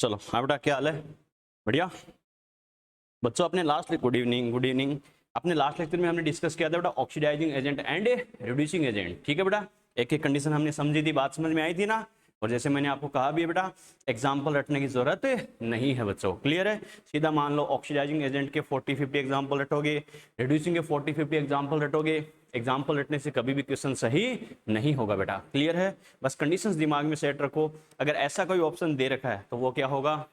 चलो हाँ बेटा, क्या हाल है? बढ़िया बच्चों। अपने लास्ट गुड इवनिंग अपने लास्ट लेक्चर में हमने डिस्कस किया था बेटा oxidising agent and reducing agent. ठीक है बेटा, एक एक कंडीशन हमने समझी थी, बात समझ में आई थी ना। और जैसे मैंने आपको कहा भी है बेटा, एग्जाम्पल रटने की जरूरत नहीं है बच्चों। क्लियर है? सीधा मान लो ऑक्सीडाइजिंग एजेंट के 40-50 एग्जाम्पल रटोगे, रिड्यूसिंग के 40-50 एग्जाम्पल रटोगे। एग्जाम्पल रटने से कभी भी क्वेश्चन सही नहीं होगा बेटा। क्लियर है? बस कंडीशंस दिमाग में सेट रखो। अगर ऐसा कोई ऑप्शन दे रखा है तो वो क्या होगा?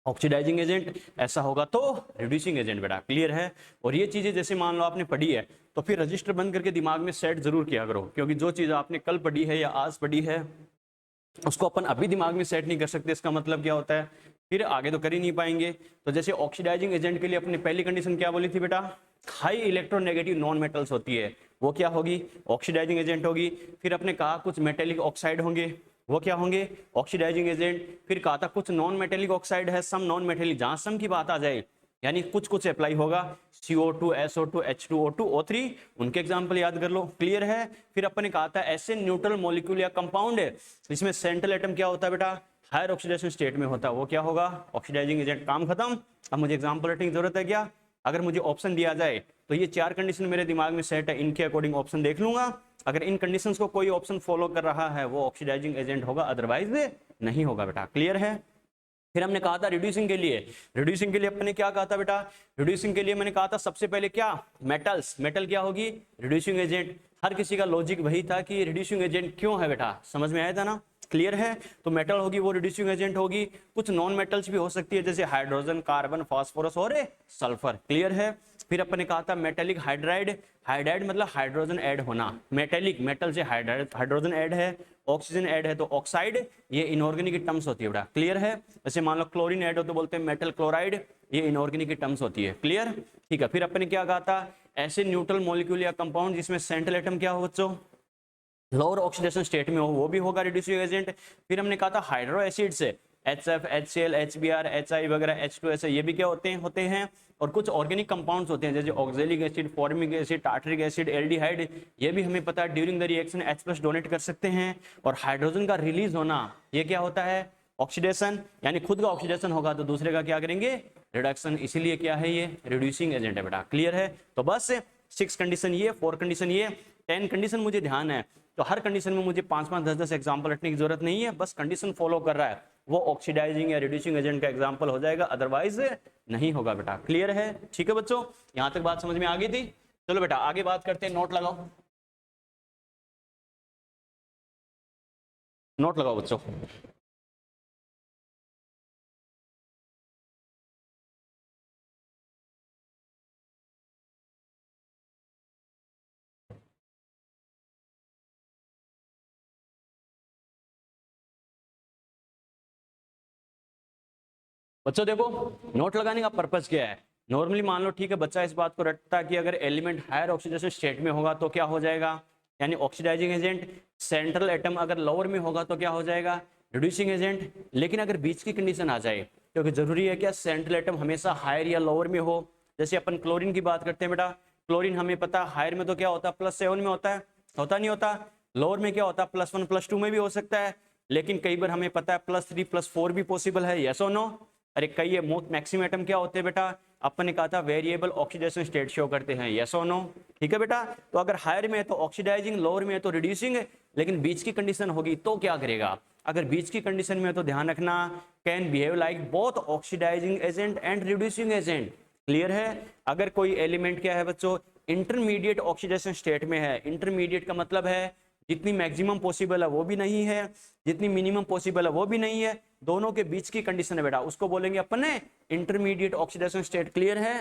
Oxidising agent. ऐसा होगा तो रिड्यूसिंग एजेंट बेटा। क्लियर है? और ये चीजें जैसे मान लो आपने पढ़ी है तो फिर रजिस्टर बंद करके दिमाग में सेट जरूर किया करो, क्योंकि जो चीज आपने कल पढ़ी है या आज पढ़ी है उसको अपन अभी दिमाग में सेट नहीं कर सकते। इसका मतलब क्या होता है, फिर आगे तो कर ही नहीं पाएंगे। तो जैसे ऑक्सीडाइजिंग एजेंट के लिए अपनी पहली कंडीशन क्या बोली थी बेटा? हाई इलेक्ट्रोनेगेटिव नॉन मेटल्स होती है, वो क्या होगी? ऑक्सीडाइजिंग एजेंट होगी। फिर अपने कहा कुछ मेटेलिक ऑक्साइड होंगे, वो क्या होंगे? Oxidising agent. फिर कहा था कुछ नॉन मेटेलिक ऑक्साइड है, सम नॉन मेटेलिक, जहां सम की बात आ जाए यानी कुछ कुछ अप्लाई होगा, CO2, SO2, H2O2, O3, उनके एग्जाम्पल याद कर लो। क्लियर है? फिर अपन ने कहा था ऐसे न्यूट्रल मॉलिक्यूल या कंपाउंड है इसमें सेंट्रल एटम क्या होता है बेटा? हायर ऑक्सीडेशन स्टेट में होता है, वो क्या होगा? Oxidising agent. काम खत्म। अब मुझे एग्जाम्पल रटने की जरूरत है क्या? अगर मुझे ऑप्शन दिया जाए तो ये चार कंडीशन मेरे दिमाग में सेट है, इनके अकॉर्डिंग ऑप्शन देख लूंगा। अगर इन कंडीशंस को कोई ऑप्शन फॉलो कर रहा है वो ऑक्सीडाइजिंग एजेंट होगा, अदरवाइज नहीं होगा बेटा। क्लियर है? फिर हमने कहा था रिड्यूसिंग के लिए, रिड्यूसिंग के लिए अपने क्या कहा था बेटा? रिड्यूसिंग के लिए मैंने कहा था सबसे पहले क्या? मेटल्स। मेटल क्या होगी? Reducing agent. हर किसी का लॉजिक वही था कि रिड्यूसिंग एजेंट क्यों है बेटा, समझ में आया था ना? क्लियर है? तो मेटल होगी वो रिड्यूसिंग एजेंट होगी। कुछ नॉन मेटल्स भी हो सकती है जैसे हाइड्रोजन, कार्बन, फास्फोरस और सल्फर। क्लियर है? फिर अपन ने कहा था मेटेलिक हाइड्राइड। हाइड्राइड मतलब हाइड्रोजन ऐड होना, मेटेलिक मेटल से हाइड्रोजन ऐड है, ऑक्सीजन ऐड है तो ऑक्साइड। ये इनऑर्गेनिक टर्म्स होती है बेटा। क्लियर है? जैसे मान लो क्लोरीन ऐड हो तो बोलते हैं मेटल क्लोराइड, ये इनऑर्गेनिक टर्म्स होती है। क्लियर? ठीक है। फिर अपन ने क्या कहा था? ऐसे न्यूट्रल मॉलिक्यूल या कंपाउंड जिसमें सेंट्रल एटम क्या हो बच्चों? लोअर ऑक्सीडेशन स्टेट में हो, वो भी होगा रिड्यूसिंग एजेंट। फिर हमने कहा था हाइड्रो एसिड से HF, HCl, HBr, HI वगैरह, H2S, ये भी क्या होते हैं। और कुछ ऑर्गेनिक कंपाउंड्स होते हैं जैसे oxalic acid, formic acid, tartaric acid, aldehyde, ये भी हमें पता है during the reaction H+ donate कर सकते हैं। और हाइड्रोजन का रिलीज होना, ये क्या होता है? ऑक्सीडेशन। यानी खुद का ऑक्सीडेशन होगा तो दूसरे का क्या करेंगे? रिडक्शन। इसीलिए क्या है? ये रिड्यूसिंग एजेंट है बेटा। क्लियर है? तो बस 6 कंडीशन ये, 4 कंडीशन ये, 10 कंडीशन मुझे ध्यान है। तो हर कंडीशन में मुझे 5-5, 10-10 एग्जाम्पल रखने की जरूरत नहीं है, बस कंडीशन फॉलो कर रहा है वो ऑक्सीडाइजिंग या रिड्यूसिंग एजेंट का एग्जाम्पल हो जाएगा, अदरवाइज नहीं होगा बेटा। क्लियर है? ठीक है बच्चों, यहां तक बात समझ में आ गई थी? चलो बेटा आगे बात करते हैं। नोट लगाओ, नोट लगाओ बच्चों। बच्चों देखो, नोट लगाने का पर्पज क्या है? नॉर्मली मान लो ठीक है, बच्चा इस बात को रटता है कि अगर एलिमेंट हायर ऑक्सीडेशन स्टेट में होगा तो क्या हो जाएगा, यानी ऑक्सीडाइजिंग एजेंट। सेंट्रल एटम अगर लोअर में होगा तो क्या हो जाएगा? Reducing agent. लेकिन अगर बीच की कंडीशन आ जाए, क्योंकि जरूरी है क्या सेंट्रल एटम हमेशा हायर या लोअर में हो। जैसे अपन क्लोरीन की बात करते हैं बेटा, क्लोरीन हमें पता है हायर में तो क्या होता है? +7 में होता है, होता नहीं होता? लोअर में क्या होता है? +1, +2 में भी हो सकता है। लेकिन कई बार हमें पता है +3, +4 भी पॉसिबल है। यस और नो? अरे कई मैक्सिमम एटम क्या होते हैं बेटा? अपन ने कहा था वेरिएबल ऑक्सीडेशन स्टेट शो करते हैं। यस और नो? ठीक है बेटा। तो अगर हायर में है तो ऑक्सीडाइजिंग, लोअर में है तो रिड्यूसिंग, लेकिन बीच की कंडीशन होगी तो क्या करेगा? अगर बीच की कंडीशन में है तो ध्यान रखना, can behave like both oxidising agent and reducing agent. Clear है? अगर कोई एलिमेंट क्या है बच्चों? इंटरमीडिएट ऑक्सीडेशन स्टेट में है। इंटरमीडिएट का मतलब है जितनी मैक्सिमम पॉसिबल है वो भी नहीं है, जितनी मिनिमम पॉसिबल है वो भी नहीं है, दोनों के बीच की कंडीशन है बेटा, उसको बोलेंगे अपन ने इंटरमीडिएट ऑक्सीडेशन स्टेट। क्लियर है?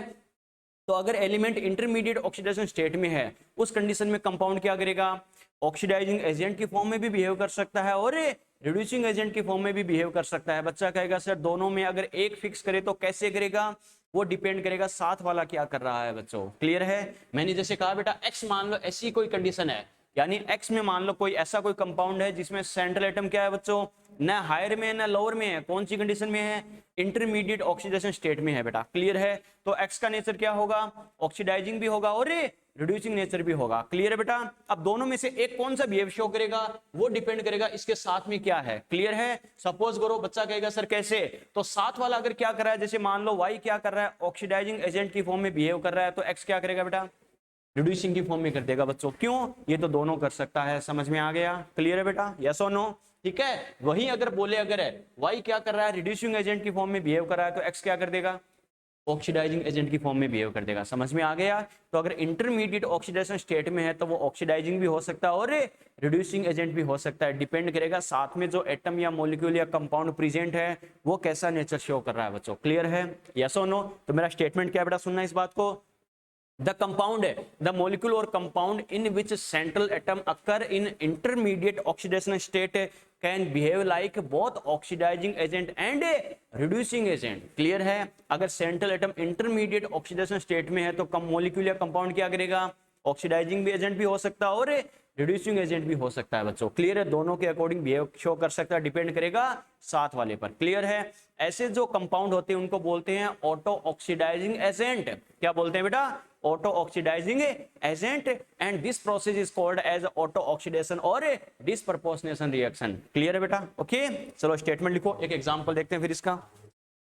तो अगर एलिमेंट इंटरमीडिएट ऑक्सीडेशन स्टेट में है उस कंडीशन में कंपाउंड क्या करेगा? ऑक्सीडाइजिंग एजेंट की फॉर्म में भी बिहेव कर सकता है और रिड्यूसिंग एजेंट की फॉर्म में भी बिहेव कर सकता है। बच्चा कहेगा सर दोनों में अगर एक फिक्स करे तो कैसे करेगा? वो डिपेंड करेगा साथ वाला क्या कर रहा है बच्चों। क्लियर है? मैंने जैसे कहा बेटा एक्स मान लो ऐसी कोई कंडीशन है, यानी एक्स में मान लो कोई ऐसा कोई कंपाउंड है जिसमें सेंट्रल एटम क्या है बच्चों? ना हायर में ना लोअर में है, कौन सी कंडीशन में है, इंटरमीडिएट ऑक्सीडेशन स्टेट में है बेटा। क्लियर है, तो एक्स का नेचर क्या होगा, ऑक्सीडाइजिंग भी होगा और रिड्यूसिंग नेचर भी होगा। क्लियर है बेटा। अब दोनों में से एक कौन सा बिहेव शो करेगा वो डिपेंड करेगा इसके साथ में क्या है। क्लियर है। सपोज करो बच्चा कहेगा सर कैसे, तो साथ वाला अगर क्या कर रहा है, जैसे मान लो वाई क्या कर रहा है, ऑक्सीडाइजिंग एजेंट की फॉर्म में बिहेव कर रहा है, तो एक्स क्या करेगा बेटा, रिड्यूसिंग की फॉर्म में कर देगा बच्चों। क्यों, ये तो दोनों कर सकता है। समझ में आ गया। क्लियर है बेटा, यस और नो। ठीक है, वही अगर बोले अगर है वाई क्या कर रहा है, रिड्यूसिंग एजेंट की फॉर्म में बिहेव कर रहा है, तो एक्स क्या कर देगा, ऑक्सीडाइजिंग एजेंट की फॉर्म में बिहेव कर देगा। समझ में आ गया। तो अगर इंटरमीडिएट ऑक्सीडेशन स्टेट में है तो वो ऑक्सीडाइजिंग भी हो सकता है और रिड्यूसिंग एजेंट भी हो सकता है। डिपेंड करेगा साथ में जो एटम या मॉलिक्यूल या कंपाउंड प्रेजेंट है वो कैसा नेचर शो कर रहा है बच्चों। क्लियर है, यस और नो। तो मेरा स्टेटमेंट क्या बेटा, सुनना इस बात को। The compound, the molecule or compound in which central atom occur in intermediate oxidation state can behave like both oxidizing agent and reducing agent. Clear है। अगर central atom intermediate oxidation state में है तो molecule या compound क्या करेगा, oxidising भी agent भी हो सकता है और रिड्यूसिंग एजेंट भी हो सकता है बच्चों। क्लियर है, दोनों के अकॉर्डिंग बिहेव शो कर सकता है, डिपेंड करेगा साथ वाले पर। क्लियर है। ऐसे जो कंपाउंड होते हैं उनको बोलते हैं ऑटो ऑक्सीडाइजिंग एजेंट। क्या बोलते हैं बेटा, auto oxidising agent. And this process is called as auto oxidation और डिस्प्रपोर्शनेशन रिएक्शन। क्लियर है बेटा, ओके। चलो स्टेटमेंट लिखो, एक एग्जांपल देखते हैं फिर इसका।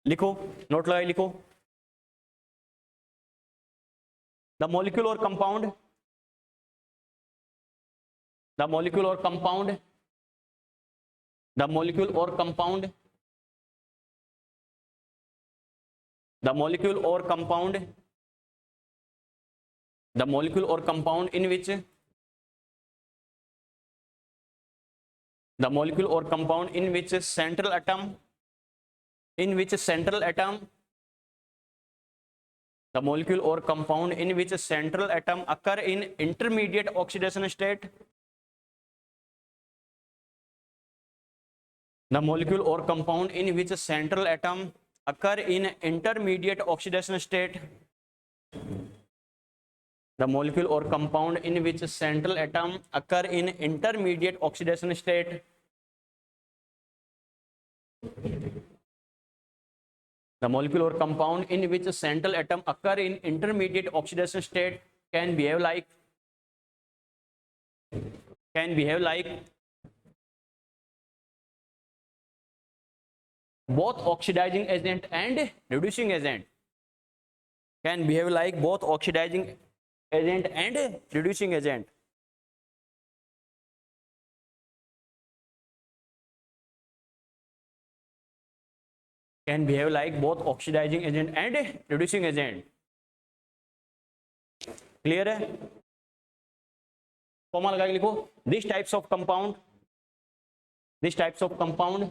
लिखो, नोट लगाए, लिखो। द मॉलिक्यूल और compound, the molecule or compound, the molecule or compound, the molecule or compound, the molecule or compound in which, the molecule or compound in which central atom, in which central atom, the molecule or compound in which central atom occur in intermediate oxidation state, the molecule or compound in which central atom occur in intermediate oxidation state, the molecule or compound in which central atom occur in intermediate oxidation state, the molecule or compound in which central atom occur in intermediate oxidation state can behave like both oxidizing agent and reducing agent, can behave like both oxidizing agent and reducing agent. Can behave like both oxidizing agent and reducing agent. Clear है। Formula लगा के लिखो, this types of compound, this types of compound,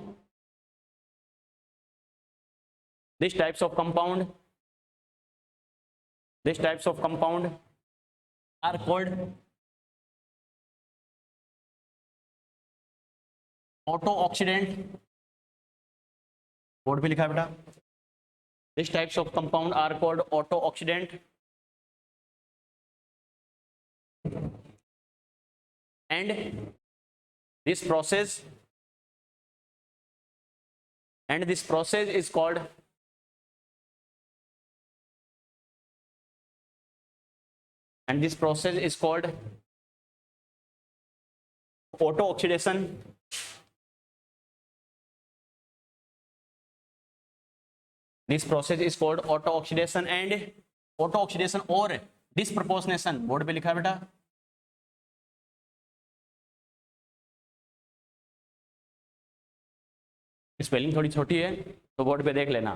these types of compound, these types of compound are called auto oxidant। Board पे लिखा है बेटा, these types of compound are called auto oxidant and this process is called auto oxidation। This process is called auto oxidation and auto oxidation और disproportionation। Board पे लिखा है बेटा, spelling थोड़ी छोटी है तो बोर्ड पे देख लेना।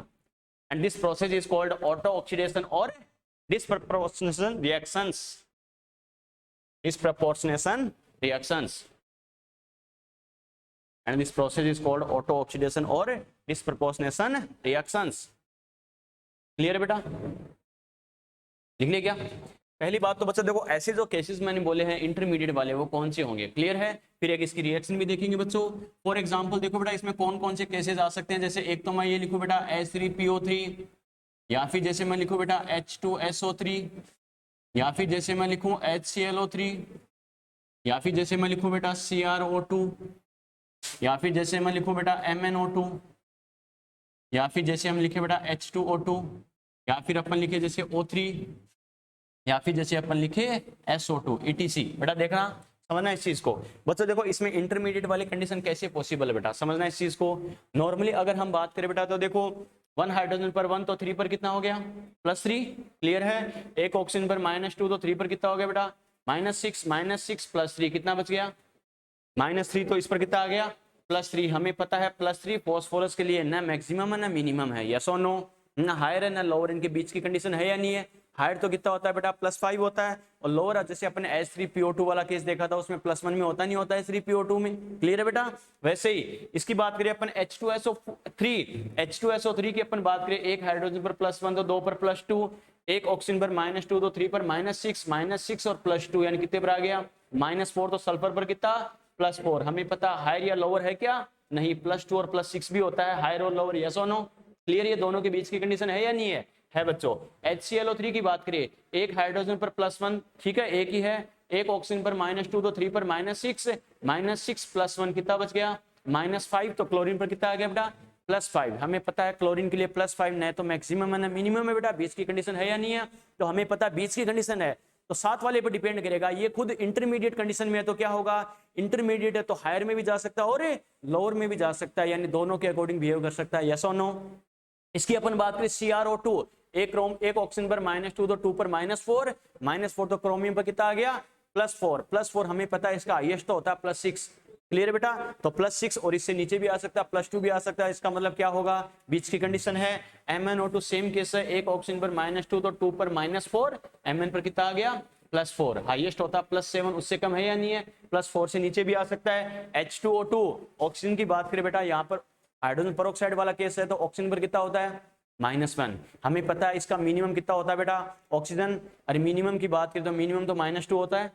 And this process is called auto oxidation और disproportionation reactions, disproportionation reactions, and this process is called auto oxidation or disproportionation reactions। Clear है बेटा, लिख लिया क्या। पहली बात तो बच्चा देखो, ऐसे जो केसेस मैंने बोले हैं इंटरमीडिएट वाले वो कौन से होंगे। क्लियर है। फिर एक इसकी रिएक्शन भी देखेंगे बच्चों। फॉर एग्जांपल देखो बेटा, इसमें कौन कौन से केसेस आ सकते हैं। जैसे एक तो मैं ये लिखूं बेटा H3PO3, या फिर जैसे मैं लिखूं बेटा H2SO3, या फिर जैसे मैं लिखूं HClO3, या फिर जैसे मैं लिखूं बेटा CrO2, या फिर जैसे मैं लिखूं बेटा MnO2, या फिर जैसे हम लिखे बेटा H2O2, या फिर अपन लिखे जैसे O3, या फिर जैसे अपन लिखे SO2 ETC। बेटा देखना, समझना इस चीज को बच्चों। देखो इसमें इंटरमीडिएट वाली कंडीशन कैसे पॉसिबल है बेटा, समझना इस चीज को। नॉर्मली अगर हम बात करें बेटा तो देखो 1 हाइड्रोजन पर 1 तो 3 पर कितना हो गया +3, क्लियर है। एक ऑक्सीजन पर -2 तो 3 पर कितना हो गया बेटा -6, -6 +3 कितना बच गया -3, तो इस पर कितना आ गया +3। हमें पता है +3 फॉस्फोरस के लिए ना मैक्सिमम है ना मिनिमम है, यस और नो, ना हायर है ना लोअर, इनके बीच की कंडीशन है या नहीं है। हायर तो कितना होता है बेटा +5 होता है, और लोअर जैसे अपने H3PO2 वाला केस देखा था उसमें +1 में होता नहीं होता है H3PO2 में, क्लियर है बेटा। वैसे ही इसकी बात करें अपन H2SO3 की अपन बात करें, एक हाइड्रोजन पर +1 तो 2 पर +2, एक ऑक्सीजन पर -2 तो 3 पर -6 और +2 यानी कितने पर आ गया -4, तो सल्फर पर कितना +4। हमें पता हायर या लोअर है क्या, नहीं, +2 और +6 भी होता है, हायर और लोअर, यस और नो, क्लियर। ये दोनों के बीच की कंडीशन है या नहीं है बच्चों। HClO3 की बात करें, एक हाइड्रोजन पर +1, ठीक है, एक ही है, एक ऑक्सीजन पर -2 तो 3 पर -6 +1 कितना बच गया -5, तो क्लोरीन पर कितना आ गया बेटा +5। हमें पता है क्लोरीन के लिए +5 न तो मैक्सिमम है ना मिनिमम है बेटा, बीच की कंडीशन है या नहीं है, तो हमें पता है बीच की कंडीशन है, तो साथ वाले पर डिपेंड करेगा। ये खुद इंटरमीडिएट कंडीशन में है तो क्या होगा, इंटरमीडिएट है तो हायर में भी जा सकता है और लोअर में भी जा सकता है, यानी दोनों के अकॉर्डिंग बिहेव कर सकता है, यस और नो। इसकी अपन बात करें CrO2, एक ऑक्सीजन पर -2 तो 2 पर -4 तो क्रोमियम पर कितना आ गया +4। हमें पता है इसका हाईएस्ट तो होता है +6, क्लियर बेटा। तो +6 और इससे नीचे भी आ सकता है, +2 भी आ सकता है, इसका मतलब क्या होगा, बीच की कंडीशन है। MnO2 सेम केस है, एक ऑक्सीजन पर -2 तो 2 पर -4, Mn पर कितना आ गया +4, हाईएस्ट होता है +7, उससे कम है या नहीं है, +4 से नीचे भी आ सकता है। H2O2 ऑक्सीजन की बात करें बेटा, यहाँ पर हाइड्रोजन पेरोक्साइड वाला केस है तो ऑक्सीजन पर कितना होता है -1। हमें पता है इसका मिनिमम कितना होता है बेटा ऑक्सीजन, अरे मिनिमम की बात करें तो मिनिमम तो -2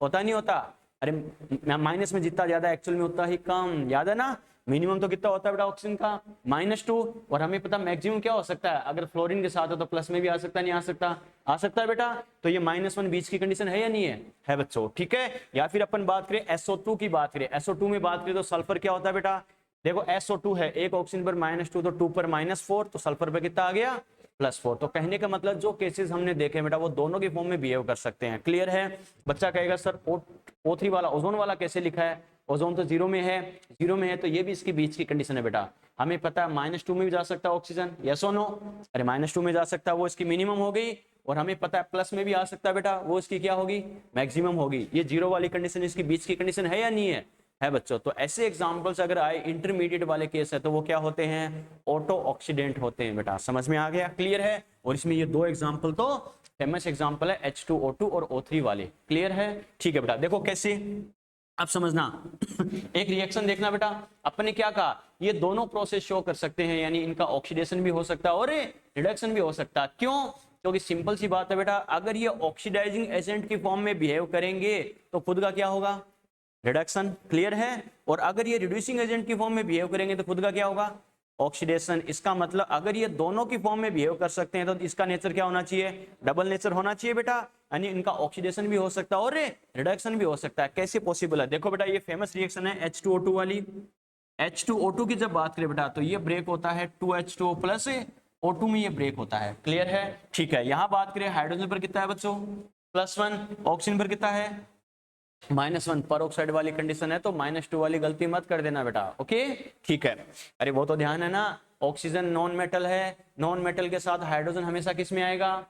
होता नहीं होता, अरे माइनस में जितना ज्यादा एक्चुअल में उतना ही कम, याद है ना। मिनिमम तो कितना होता है बेटा ऑक्सीजन का -2, और हमें पता मैक्सिमम क्या हो सकता है, अगर फ्लोरीन के साथ हो तो प्लस में भी आ सकता है, नहीं आ सकता है बेटा। तो ये -1 बीच की कंडीशन है या नहीं है बच्चों, ठीक है। या फिर अपन बात करें SO2 की बात करें, SO2 में बात करें तो सल्फर क्या होता है बेटा, देखो SO2 है, एक ऑक्सीजन पर -2 तो 2 पर -4, तो सल्फर पर कितना आ गया +4। तो कहने का मतलब जो केसेस हमने देखे बेटा वो दोनों के फॉर्म में बिहेव कर सकते हैं, क्लियर है। बच्चा कहेगा सर O3 वाला, ओजोन वाला कैसे लिखा है, ओजोन तो 0 में है, तो ये भी इसके बीच की कंडीशन है बेटा। हमें पता है -2 में भी जा सकता है ऑक्सीजन, यस और नो, अरे -2 में जा सकता है, वो इसकी मिनिमम हो गई, और हमें पता है प्लस में भी आ सकता है बेटा, वो इसकी क्या होगी मैक्सिमम होगी। ये 0 वाली कंडीशन इसकी बीच की कंडीशन है या नहीं है बच्चों। तो ऐसे एग्जांपल्स अगर आए इंटरमीडिएट वाले केस है तो वो क्या होते हैं, ऑटो ऑक्सीडेंट होते हैं बेटा, समझ में आ गया, क्लियर है। और इसमें ये 2 एग्जांपल तो फेमस एग्जांपल है H2O2 और O3 वाले, क्लियर है, ठीक है बेटा। देखो कैसे, अब समझना एक रिएक्शन देखना बेटा, अपन ने क्या कहा, ये दोनों प्रोसेस शो कर सकते हैं, यानी इनका ऑक्सीडेशन भी हो सकता है और रिडक्शन भी हो सकता है। क्यों, क्योंकि सिंपल सी बात है बेटा, अगर ये ऑक्सीडाइजिंग एजेंट की फॉर्म में बिहेव करेंगे तो खुद का क्या होगा रिडक्शन, क्लियर है। और अगर ये रिड्यूसिंग एजेंट की फॉर्म में बिहेव करेंगे तो खुद का क्या होगा ऑक्सीडेशन। इसका मतलब अगर ये दोनों की फॉर्म में बिहेव कर सकते हैं तो इसका नेचर क्या होना चाहिए, डबल नेचर होना चाहिए बेटा, यानी इनका ऑक्सीडेशन भी हो सकता है और रिडक्शन भी हो सकता है। कैसे पॉसिबल है, देखो बेटा ये फेमस रिएक्शन है H2O2 वाली। H2O2 की जब बात करें बेटा तो ये ब्रेक होता है 2H2O प्लस O2 में ये ब्रेक होता है, क्लियर है, ठीक है। यहां बात करें हाइड्रोजन पर कितना है बच्चों +1, ऑक्सीजन पर कितना है -1, पेरोक्साइड वाली कंडीशन है तो -2 वाली गलती मत कर देना बेटा, ओके, ठीक है। अरे वो तो ध्यान है ना, ऑक्सीजन नॉन मेटल है, नॉन मेटल के साथ हाइड्रोजन हमेशा किस में आएगा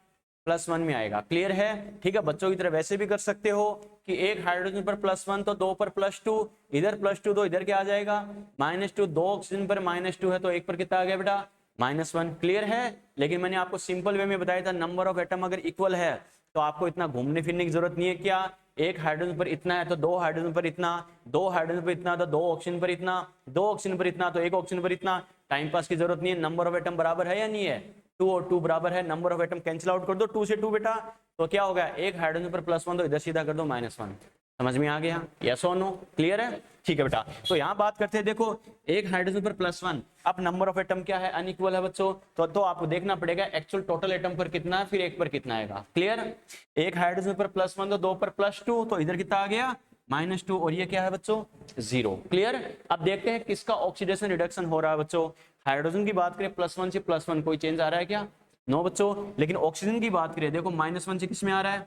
+1 में आएगा, क्लियर है, ठीक है। बच्चों की तरह वैसे भी कर सकते हो कि एक हाइड्रोजन पर +1 तो 2 पर +2, इधर +2 तो इधर क्या आ जाएगा -2, 2 ऑक्सीजन पर -2 है तो 1 पर कितना आ गया बेटा -1, क्लियर है। लेकिन मैंने आपको सिंपल वे में बताया था, नंबर ऑफ एटम अगर इक्वल है तो आपको इतना घूमने फिरने की जरूरत नहीं है। क्या, एक हाइड्रोजन पर इतना है तो 2 हाइड्रोजन पर इतना, 2 हाइड्रोजन पर इतना तो 2 ऑक्सीजन पर इतना, 2 ऑक्सीजन पर इतना तो 1 ऑक्सीजन पर इतना, टाइम पास की जरूरत नहीं है। नंबर ऑफ एटम बराबर है या नहीं है, 2 और 2 बराबर है, number of atom cancel out कर दो 2 से 2 बेटा, तो क्या होगा एक हाइड्रोजन पर +1 तो इधर सीधा कर दो -1, समझ में आ गया, यस और नो, क्लियर है, ठीक है बेटा। तो यहाँ बात करते हैं, देखो एक हाइड्रोजन पर +1, अब नंबर ऑफ एटम क्या है अनइक्वल है बच्चों, तो आपको देखना पड़ेगा एक्चुअल टोटल एटम पर कितना है, फिर एक पर कितना आएगा, क्लियर। एक हाइड्रोजन पर +1 तो 2 पर +2 तो इधर कितना आ गया -2 और ये क्या है बच्चों 0। क्लियर। अब देखते हैं किसका ऑक्सीडेशन रिडक्शन हो रहा है बच्चों। हाइड्रोजन की बात करें +1 से +1 कोई चेंज आ रहा है क्या? नो बच्चों। लेकिन ऑक्सीजन की बात करें देखो -1 से किस में आ रहा है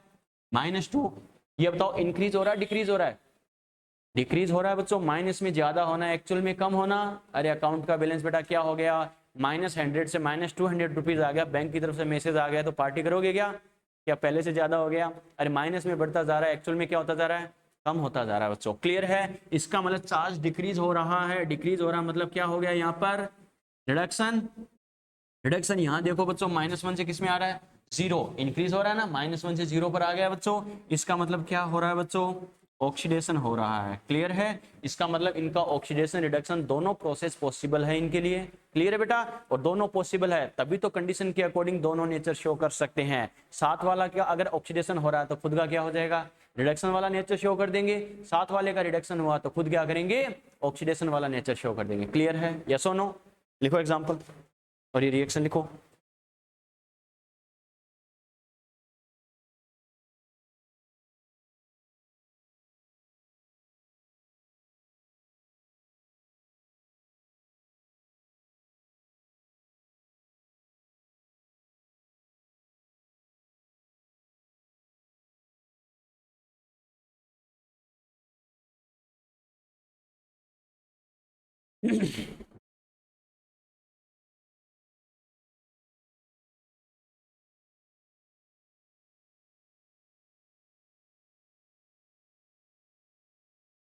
-2। ये बताओ इंक्रीज हो रहा है डिक्रीज हो रहा है? डिक्रीज हो रहा है बच्चों। माइनस में ज्यादा होना एक्चुअल में कम होना। अरे अकाउंट का बैलेंस बेटा क्या हो गया -100 से -200 रुपीज आ गया, बैंक की तरफ से मैसेज आ गया, तो पार्टी करोगे क्या? क्या पहले से ज्यादा हो गया? अरे माइनस में बढ़ता जा रहा है, एक्चुअल में क्या होता जा रहा है कम होता जा रहा है बच्चों। क्लियर है। इसका मतलब चार्ज डिक्रीज हो रहा है। डिक्रीज हो रहा है मतलब क्या हो गया यहाँ पर रिडक्शन। रिडक्शन यहाँ देखो बच्चों -1 से किस में आ रहा है 0। इंक्रीज हो रहा है ना, -1 से 0 पर आ गया बच्चों। इसका मतलब क्या हो रहा है बच्चों ऑक्सीडेशन हो रहा है। क्लियर है। इसका मतलब इनका ऑक्सीडेशन रिडक्शन दोनों प्रोसेस पॉसिबल है इनके लिए। क्लियर है बेटा। और दोनों पॉसिबल है तभी तो कंडीशन के अकॉर्डिंग दोनों नेचर शो कर सकते हैं। साथ वाला क्या अगर ऑक्सीडेशन हो रहा है तो खुद का क्या हो जाएगा रिडक्शन वाला नेचर शो कर देंगे। साथ वाले का रिडक्शन हुआ तो खुद क्या करेंगे ऑक्सीडेशन वाला नेचर शो कर देंगे। क्लियर है। यस और नो। लिखो एग्जाम्पल और ये रिएक्शन लिखो।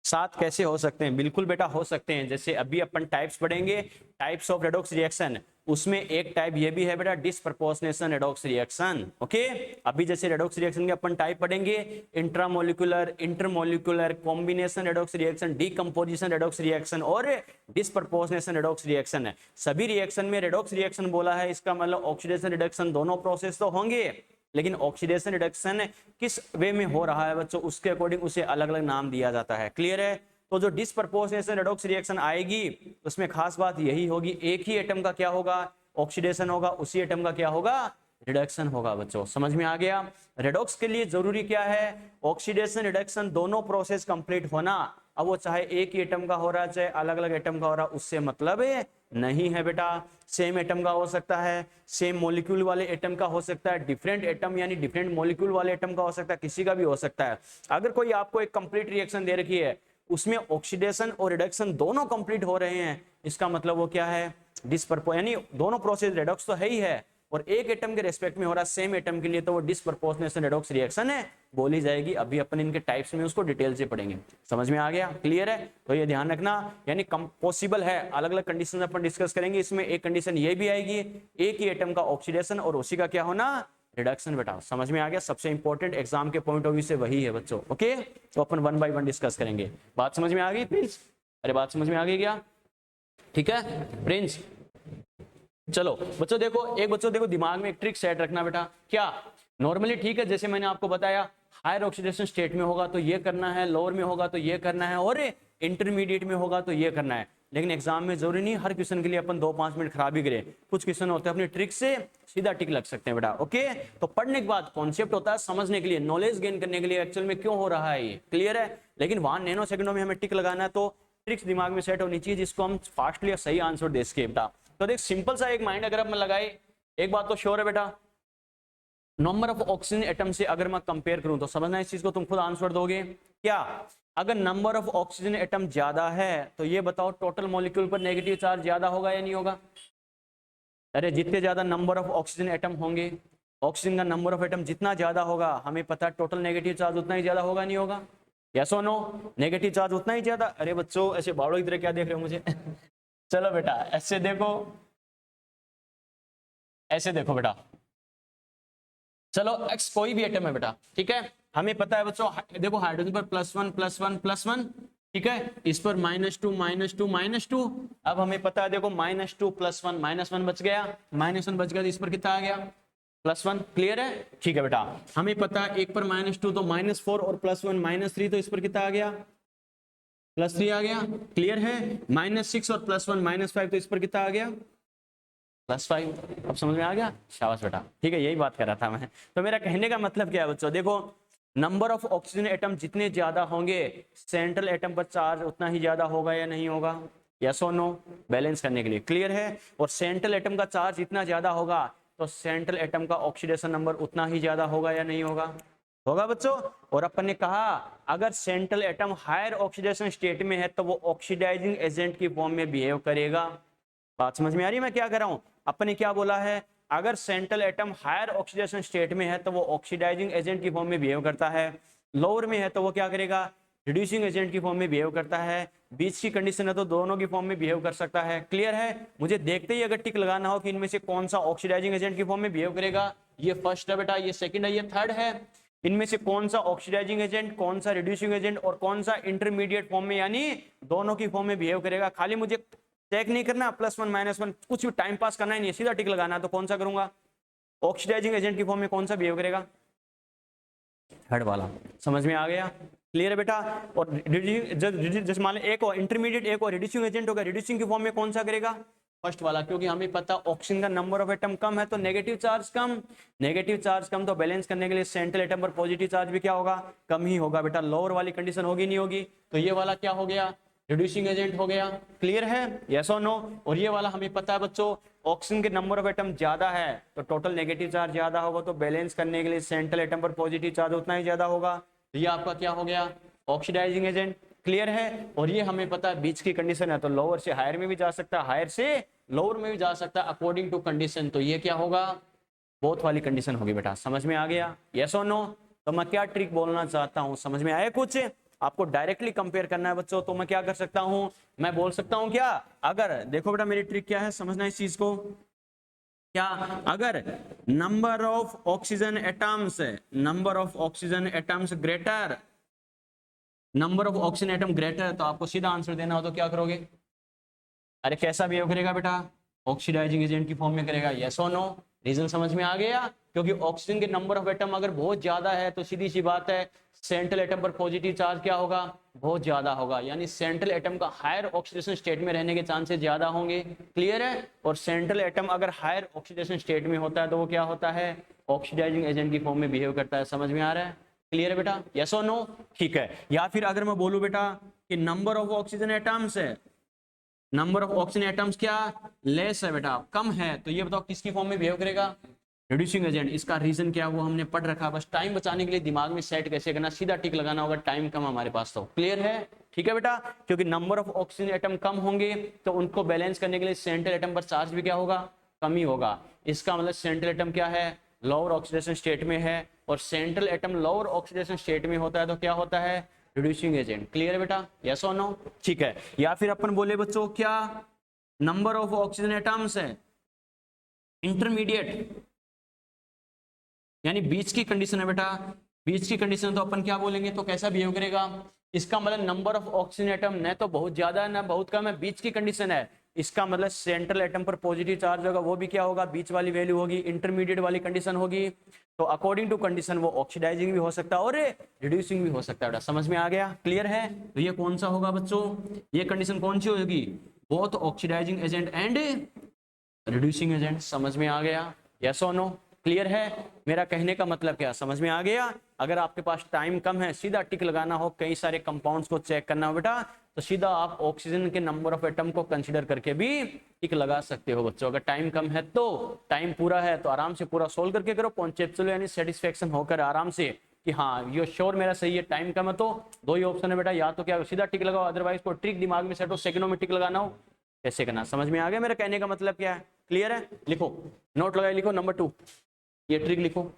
साथ कैसे हो सकते हैं? बिल्कुल बेटा हो सकते हैं। जैसे अभी अपन टाइप्स पढ़ेंगे टाइप्स ऑफ रेडॉक्स रिएक्शन, उसमें एक टाइप ये भी है बेटा डिस्प्रपोर्शनेशन रेडॉक्स रिएक्शन। ओके। अभी जैसे रेडॉक्स रिएक्शन के अपन टाइप पढ़ेंगे intramolecular, intermolecular, combination redox reaction, decomposition redox reaction और डिस्प्रपोर्शनेशन रेडॉक्स रिएक्शन। सभी रिएक्शन में रेडॉक्स रिएक्शन बोला है, इसका मतलब ऑक्सीडेशन रिडक्शन दोनों प्रोसेस तो होंगे, लेकिन ऑक्सीडेशन रिडक्शन किस वे में हो रहा है बच्चों उसके अकॉर्डिंग उसे अलग अलग नाम दिया जाता है। क्लियर है। तो जो डिस्प्रपोर्शनेशन रेडॉक्स रिएक्शन आएगी उसमें खास बात यही होगी एक ही एटम का क्या होगा ऑक्सीडेशन होगा, उसी एटम का क्या होगा रिडक्शन होगा बच्चों। समझ में आ गया। रेडॉक्स के लिए जरूरी क्या है ऑक्सीडेशन रिडक्शन दोनों प्रोसेस कंप्लीट होना। अब वो चाहे एक ही एटम का हो रहा है चाहे अलग अलग एटम का हो रहा है उससे मतलब नहीं है बेटा। सेम एटम का हो सकता है, सेम मॉलिक्यूल वाले एटम का हो सकता है, डिफरेंट एटम यानी डिफरेंट मॉलिक्यूल वाले एटम का हो सकता है, किसी का भी हो सकता है। अगर कोई आपको एक कंप्लीट रिएक्शन दे रखी है उसमें ऑक्सीडेशन और रिडक्शन दोनों कंप्लीट हो रहे हैं, इसका मतलब वो क्या है डिस्प्रपो यानी दोनों प्रोसेस रेडॉक्स तो है ही है और एक एटम के रेस्पेक्ट में हो रहा है सेम एटम के लिए, तो वो डिस्प्रपोर्शनेशन रेडॉक्स रिएक्शन है बोली जाएगी। अभी अपन इनके टाइप्स में उसको डिटेल से पढ़ेंगे। समझ में आ गया। क्लियर है। तो ये ध्यान रखना यानी पॉसिबल है, अलग अलग कंडीशन अपन डिस्कस करेंगे। इसमें एक कंडीशन ये भी आएगी एक ही एटम का ऑक्सीडेशन और उसी का क्या होना रिडक्शन। बेटा समझ में आ गया। सबसे इंपॉर्टेंट एग्जाम के पॉइंट ऑफ व्यू से वही है बच्चों। ओके। तो अपन 1 बाय 1 डिस्कस करेंगे। बात समझ में आ गई प्लीज? अरे बात समझ में आ गई क्या? ठीक है प्रिंस। चलो बच्चों देखो एक बच्चों देखो दिमाग में एक ट्रिक सेट रखना बेटा। क्या नॉर्मली ठीक है जैसे मैंने आपको बताया हायर ऑक्सीडेशन स्टेट में होगा तो ये करना है, लोअर में होगा तो ये करना है और इंटरमीडिएट में होगा तो ये करना है। लेकिन एग्जाम में जरूरी नहीं हर क्वेश्चन के लिए अपन 2-5 मिनट खराब ही करें। कुछ क्वेश्चन होते हैं अपनी ट्रिक से सीधा टिक लग सकते हैं बेटा। ओके। तो पढ़ने के बाद कॉन्सेप्ट होता है समझने के लिए, नॉलेज गेन करने के लिए एक्चुअल में क्यों हो रहा है ये। क्लियर है। लेकिन वहां नैनो सेकंडों में हमें टिक लगाना है तो ट्रिक्स दिमाग में सेट होनी चाहिए जिसको हम फास्टली सही आंसर दे सके बेटा। तो देख सिंपल सा एक माइंड अगर हम लगाए एक बात तो श्योर है बेटा नंबर ऑफ ऑक्सीजन एटम से अगर मैं कंपेयर करूं तो समझना इस चीज को तुम खुद आंसर दोगे। क्या अगर नंबर ऑफ ऑक्सीजन एटम ज्यादा है तो ये बताओ टोटल मॉलिक्यूल पर नेगेटिव चार्ज ज्यादा होगा या नहीं होगा? अरे जितने ज्यादा नंबर ऑफ ऑक्सीजन एटम होंगे ऑक्सीजन का नंबर ऑफ एटम जितना ज्यादा होगा हमें पता टोटल नेगेटिव चार्ज उतना ही ज्यादा होगा नहीं होगा? यस और नो। नेगेटिव चार्ज उतना ही ज्यादा। अरे बच्चों ऐसे बाड़ो की तरह क्या देख रहे हो मुझे चलो बेटा ऐसे देखो, ऐसे देखो बेटा। चलो एक्स कोई भी एटम है बेटा ठीक है। हमें पता है बच्चों देखो हाइड्रोजन पर +1 +1 +1 ठीक है, इस पर -2 -2 -2। अब हमें पता है देखो -2 +1 -1 बच गया, -1 बच गया तो इस पर कितना आ गया +1। क्लियर है। ठीक है बेटा। हमें पता है एक पर -2 तो -4 और +1 -3 तो इस पर कितना आ गया +3 आ गया। क्लियर है। -6 और +1 -5 तो इस पर कितना आ गया +5। अब समझ में आ गया। शाबाश बेटा। ठीक है यही बात कर रहा था मैं। तो मेरा कहने का मतलब क्या है बच्चों देखो नंबर ऑफ ऑक्सीजन एटम जितने ज्यादा होंगे सेंट्रल एटम पर चार्ज उतना ही ज्यादा होगा या नहीं होगा, यस और नो, बैलेंस करने के लिए, क्लियर है। और सेंट्रल एटम का चार्ज जितना ज्यादा होगा तो सेंट्रल एटम का ऑक्सीडेशन नंबर उतना ही ज्यादा होगा या नहीं होगा, होगा बच्चों। और अपन ने कहा अगर central atom higher oxidation state में है तो वो ऑक्सीडाइजिंग एजेंट की फॉर्म में बिहेव करेगा। बात समझ में आ रही है मैं क्या कर रहा हूं, अपन ने क्या बोला है, अगर central atom higher oxidation state में है तो वो ऑक्सीडाइजिंग एजेंट की फॉर्म में बिहेव करता है, लोअर में है तो वो क्या करेगा, रिड्यूसिंग एजेंट की फॉर्म में बिहेव करता है, बीच की कंडीशन है तो दोनों की फॉर्म में बिहेव कर सकता है, क्लियर है। मुझे देखते ही अगर टिक लगाना हो कि इनमें से कौन सा ऑक्सीडाइजिंग एजेंट की फॉर्म में बिहेव करेगा, ये फर्स्ट है बेटा, ये सेकंड है, ये थर्ड है, इनमें से कौन सा ऑक्सीडाइजिंग एजेंट, कौन सा रिड्यूसिंग एजेंट और कौन सा इंटरमीडिएट फॉर्म में यानी दोनों की फॉर्म में बिहेव करेगा। खाली मुझे चेक नहीं करना +1 -1, कुछ भी टाइम पास करना ही नहीं, सीधा टिक लगाना। तो कौन सा करूंगा, ऑक्सीडाइजिंग एजेंट की फॉर्म में कौन सा बिहेव करेगा, थर्ड वाला, समझ में आ गया, क्लियर है बेटा। और जैसे मान लो एक और इंटरमीडिएट एक और रिड्यूसिंग एजेंट होगा, रिड्यूसिंग की फॉर्म में कौन सा करेगा, फर्स्ट वाला, क्योंकि हमें पता ऑक्सीजन का नंबर ऑफ एटम कम है तो नेगेटिव चार्ज कम, नेगेटिव चार्ज कम तो बैलेंस करने के लिए सेंट्रल एटम पर पॉजिटिव चार्ज भी क्या होगा, कम ही होगा बेटा। लोअर वाली कंडीशन होगी नहीं होगी, तो ये वाला क्या हो गया, रिड्यूसिंग एजेंट हो गया, क्लियर है, यस और नो। और ये वाला हमें पता है बच्चों ऑक्सीजन के नंबर ऑफ एटम ज्यादा है तो टोटल नेगेटिव चार्ज ज्यादा होगा तो बैलेंस करने के लिए सेंट्रल एटम पर पॉजिटिव चार्ज उतना ही ज्यादा होगा, तो ये आपका क्या हो गया, ऑक्सीडाइजिंग एजेंट, क्लियर है। और ये हमें पता है बीच की कंडीशन है तो लोअर से हायर में भी जा सकता है, हायर से लोअर में भी जा सकता है अकॉर्डिंग टू कंडीशन, तो ये क्या होगा, बोथ वाली कंडीशन होगी बेटा, समझ में आ गया, यस और नो। तो मैं क्या ट्रिक बोलना चाहता हूं, समझ में आया कुछ, आपको डायरेक्टली कंपेयर करना है बच्चों, तो मैं क्या कर सकता हूं, मैं बोल सकता हूं क्या, अगर देखो बेटा मेरी ट्रिक क्या है, समझना इस चीज को, क्या अगर number of oxygen atoms, number of oxygen atoms greater, number of oxygen atom greater, तो आपको सीधा आंसर देना हो तो क्या करोगे, अरे कैसा बिहेव करेगा बेटा, ऑक्सीडाइजिंग एजेंट की फॉर्म में करेगा, यस और नो। रीजन समझ में आ गया, क्योंकि ऑक्सीजन के नंबर ऑफ एटम अगर बहुत ज्यादा है तो सीधी सी बात है सेंट्रल एटम पर पॉजिटिव चार्ज क्या होगा, बहुत ज्यादा होगा, यानी सेंट्रल एटम का हायर ऑक्सीडेशन स्टेट में रहने के चांसेस ज्यादा होंगे, क्लियर है। और सेंट्रल एटम अगर हायर ऑक्सीडेशन स्टेट में होता है तो वो क्या होता है, ऑक्सीडाइजिंग एजेंट की फॉर्म में बिहेव करता है, समझ में आ रहा है, क्लियर है बेटा, यस और नो, ठीक है। या फिर अगर मैं बोलूं बेटा कि नंबर ऑफ ऑक्सीजन एटम्स है, नंबर ऑफ ऑक्सीजन एटम्स क्या लेस है बेटा, कम है, तो ये बताओ किसकी फॉर्म में बिहेव करेगा, रिड्यूसिंग एजेंट। इसका रीजन क्या वो हमने पढ़ रखा, बस टाइम बचाने के लिए दिमाग में सेट कैसे करना, सीधा टिक लगाना होगा, टाइम कम हमारे पास, तो क्लियर है, ठीक है बेटा। क्योंकि नंबर ऑफ ऑक्सीजन एटम कम होंगे तो उनको बैलेंस करने के लिए सेंट्रल एटम पर चार्ज भी क्या होगा, कम ही होगा। इसका मतलब सेंट्रल एटम क्या है, लोअर ऑक्सीडेशन स्टेट में है, और central atom lower oxidation state में होता है तो क्या होता है, रिड्यूसिंग एजेंट, क्लियर है बेटा, यस और नो, ठीक है। या फिर अपन बोले बच्चों क्या, नंबर ऑफ ऑक्सीजन एटम्स है इंटरमीडिएट, यानी बीच की कंडीशन है बेटा, बीच की कंडीशन तो अपन क्या बोलेंगे, तो कैसा बिहेव करेगा, इसका मतलब नंबर ऑफ ऑक्सीजन एटम न तो बहुत ज्यादा है ना बहुत कम है, बीच की कंडीशन है, इसका मतलब सेंट्रल एटम पर पॉजिटिव चार्ज होगा वो भी क्या होगा, बीच वाली वैल्यू होगी, इंटरमीडिएट वाली कंडीशन होगी, तो अकॉर्डिंग टू कंडीशन वो ऑक्सीडाइजिंग भी हो सकता है और रिड्यूसिंग भी हो सकता है बेटा, समझ में आ गया, क्लियर है। तो ये कौन सा होगा बच्चों, ये कंडीशन कौन सी होगी, both oxidising agent and reducing agent, समझ में आ गया, यस और नो, क्लियर है। मेरा कहने का मतलब क्या समझ में आ गया। अगर आपके पास टाइम कम है सीधा टिक लगाना हो, कई सारे कंपाउंड्स को चेक करना हो बेटा, तो सीधा आप ऑक्सीजन के नंबर ऑफ एटम को कंसीडर करके भी टिक लगा सकते हो बच्चों। अगर टाइम कम है तो, टाइम पूरा है तो आराम से पूरा सोल्व करके करो, कॉन्सेप्चुअल यानी सेटिस्फेक्शन होकर आराम से कि हाँ ये श्योर मेरा सही है, टाइम कम है तो दो ही ऑप्शन है बेटा, या तो क्या सीधा टिक लगाओ, अदरवाइज को ट्रिक दिमाग में सेट हो, सेकंडों में टिक लगाना हो कैसे करना, समझ में आ गया मेरा कहने का मतलब क्या है, क्लियर है। लिखो, नोट लगाए, लिखो नंबर 2, ये ट्रिक लिखो,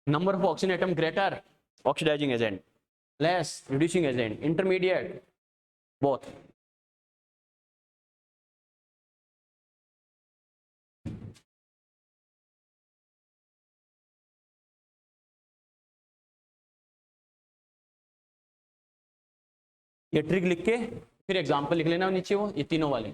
number of oxygen atom greater oxidising agent, less reducing agent, intermediate both. ये ट्रिक लिख के फिर एग्जांपल लिख लेना नीचे, वो ये तीनों वाले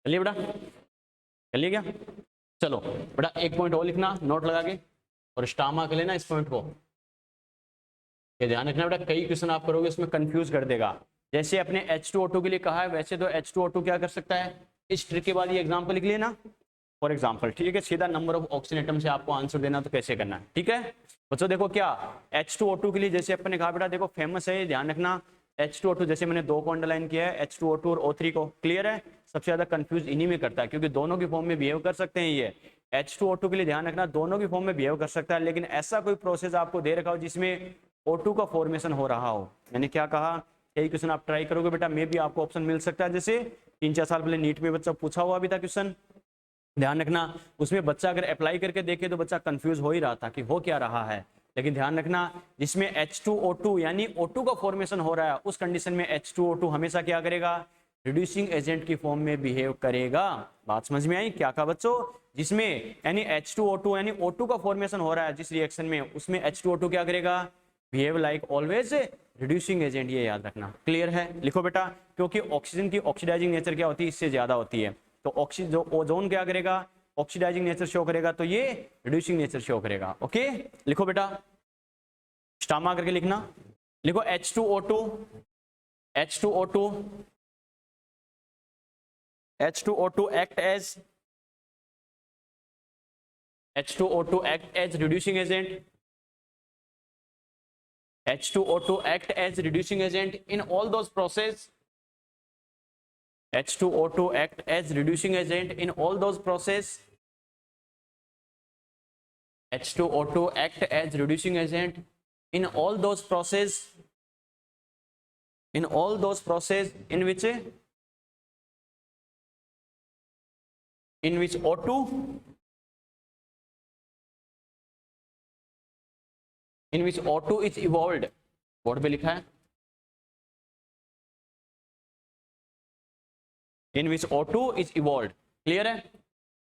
चलिए बेटा, चलिए क्या, चलो बेटा एक पॉइंट और लिखना नोट लगा के और स्टार कर लेना इस पॉइंट को। ये ध्यान रखना बेटा, कई क्वेश्चन आप करोगे इसमें कंफ्यूज कर देगा। जैसे अपने H2O2 के लिए कहा है, वैसे तो H2O2 क्या कर सकता है, इस ट्रिक के बाद ये एग्जाम्पल लिख लेना। फॉर एग्जाम्पल, ठीक है, सीधा नंबर ऑफ ऑक्सीजन एटम से आपको आंसर देना, तो कैसे करना है, ठीक है बच्चों। देखो क्या H2O2 के लिए जैसे अपन ने कहा बेटा, देखो फेमस है, ध्यान रखना। H2O2 जैसे मैंने दो को अंडरलाइन किया है, H2O2 और O3 को, क्लियर है। सबसे ज्यादा कंफ्यूज इन्हीं में करता है, क्योंकि दोनों की फॉर्म में बिहेव कर सकते हैं ये। H2O2 के लिए ध्यान रखना, दोनों की फॉर्म में बिहेव कर सकता है, लेकिन ऐसा कोई प्रोसेस आपको दे रखा हो जिसमें O2 का फॉर्मेशन हो रहा हो। मैंने क्या कहा, यही क्वेश्चन आप ट्राई करोगे बेटा, मे भी आपको ऑप्शन मिल सकता है। जैसे 3-4 साल पहले नीट में बच्चा पूछा हुआ भी था क्वेश्चन, ध्यान रखना। उसमें बच्चा अगर अप्लाई करके देखे तो बच्चा कंफ्यूज हो ही रहा था कि हो क्या रहा है। लेकिन ध्यान रखना, जिसमें H2O2 यानी O2 का फॉर्मेशन हो रहा है, उस कंडीशन में H2O2 हमेशा क्या करेगा, रिड्यूसिंग एजेंट की फॉर्म में बिहेव करेगा। बात समझ में आई, क्या कहा बच्चों, जिसमें यानी H2O2 यानी O2 का फॉर्मेशन हो रहा है जिस रिएक्शन में, उसमें H2O2 क्या करेगा, behave like always reducing agent, ये याद रखना। क्लियर है, लिखो बेटा, क्योंकि ऑक्सीजन की ऑक्सीडाइजिंग नेचर क्या होती है, इससे ज्यादा होती है। तो ऑक्सीजन जो ओजोन क्या करेगा, ऑक्सीडाइजिंग नेचर शो करेगा, तो ये रिड्यूसिंग नेचर शो करेगा। ओके, लिखो बेटा, स्टामा करके लिखना। लिखो H2O2 H2O2 H2O2 act as H2O2 act as reducing agent. H2O2 act as reducing agent in all those process. H2O2 act as reducing agent in all those process. H2O2 act as reducing agent in all those process. In all those process in which O2 in which O2 is evolved. Board पे लिखा है, in which O2 is evolved. Clear है,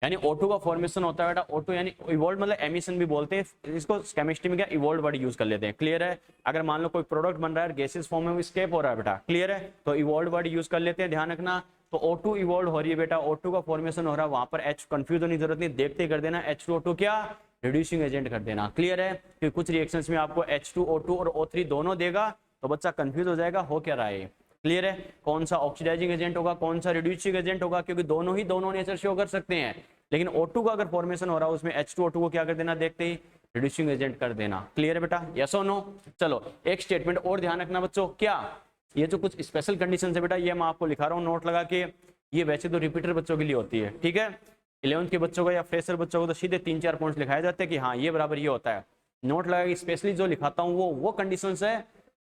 यानी O2 का formation होता है बेटा, O2 यानी इवॉल्व मतलब एमिशन भी बोलते हैं इसको, केमिस्ट्री में क्या इवॉल्व वर्ड यूज कर लेते हैं। क्लियर है, अगर मान लो कोई प्रोडक्ट बन रहा है गैसेस फॉर्म में स्केप हो रहा है बेटा, क्लियर है, तो इवॉल्व वर्ड यूज कर लेते हैं, ध्यान रखना। तो O2 इवॉल्व हो रही है बेटा, O2 का फॉर्मेशन हो रहा है, वहां पर H कंफ्यूज होने की जरूरत नहीं, देखते ही कर देना H2O2 क्या रिड्यूसिंग एजेंट कर देना। क्लियर है, कि कुछ रिएक्शंस में आपको H2O2 और O3 दोनों देगा, तो बच्चा कंफ्यूज हो जाएगा हो क्या रहा है। क्लियर है, कौन सा ऑक्सीडाइजिंग एजेंट होगा, कौन सा रिड्यूसिंग एजेंट होगा, क्योंकि दोनों ही दोनों नेचर शो कर सकते हैं। लेकिन O2 का अगर फॉर्मेशन हो रहा है उसमें H2O2 को क्या कर देना, देखते ही रिड्यूसिंग एजेंट कर देना। क्लियर है बेटा, यस और नो। चलो एक स्टेटमेंट और ध्यान रखना बच्चों, क्या ये जो कुछ स्पेशल कंडीशन है बेटा, ये मैं आपको लिखा रहा हूँ नोट लगा के, ये वैसे तो रिपीटर बच्चों के लिए होती है, ठीक है। 11th के बच्चों को या फ्रेशर बच्चों को तो सीधे 3-4 पॉइंट्स लिखाए जाते हैं कि हाँ ये बराबर ये होता है। नोट लगा के स्पेशली जो लिखाता हूँ वो कंडीशन है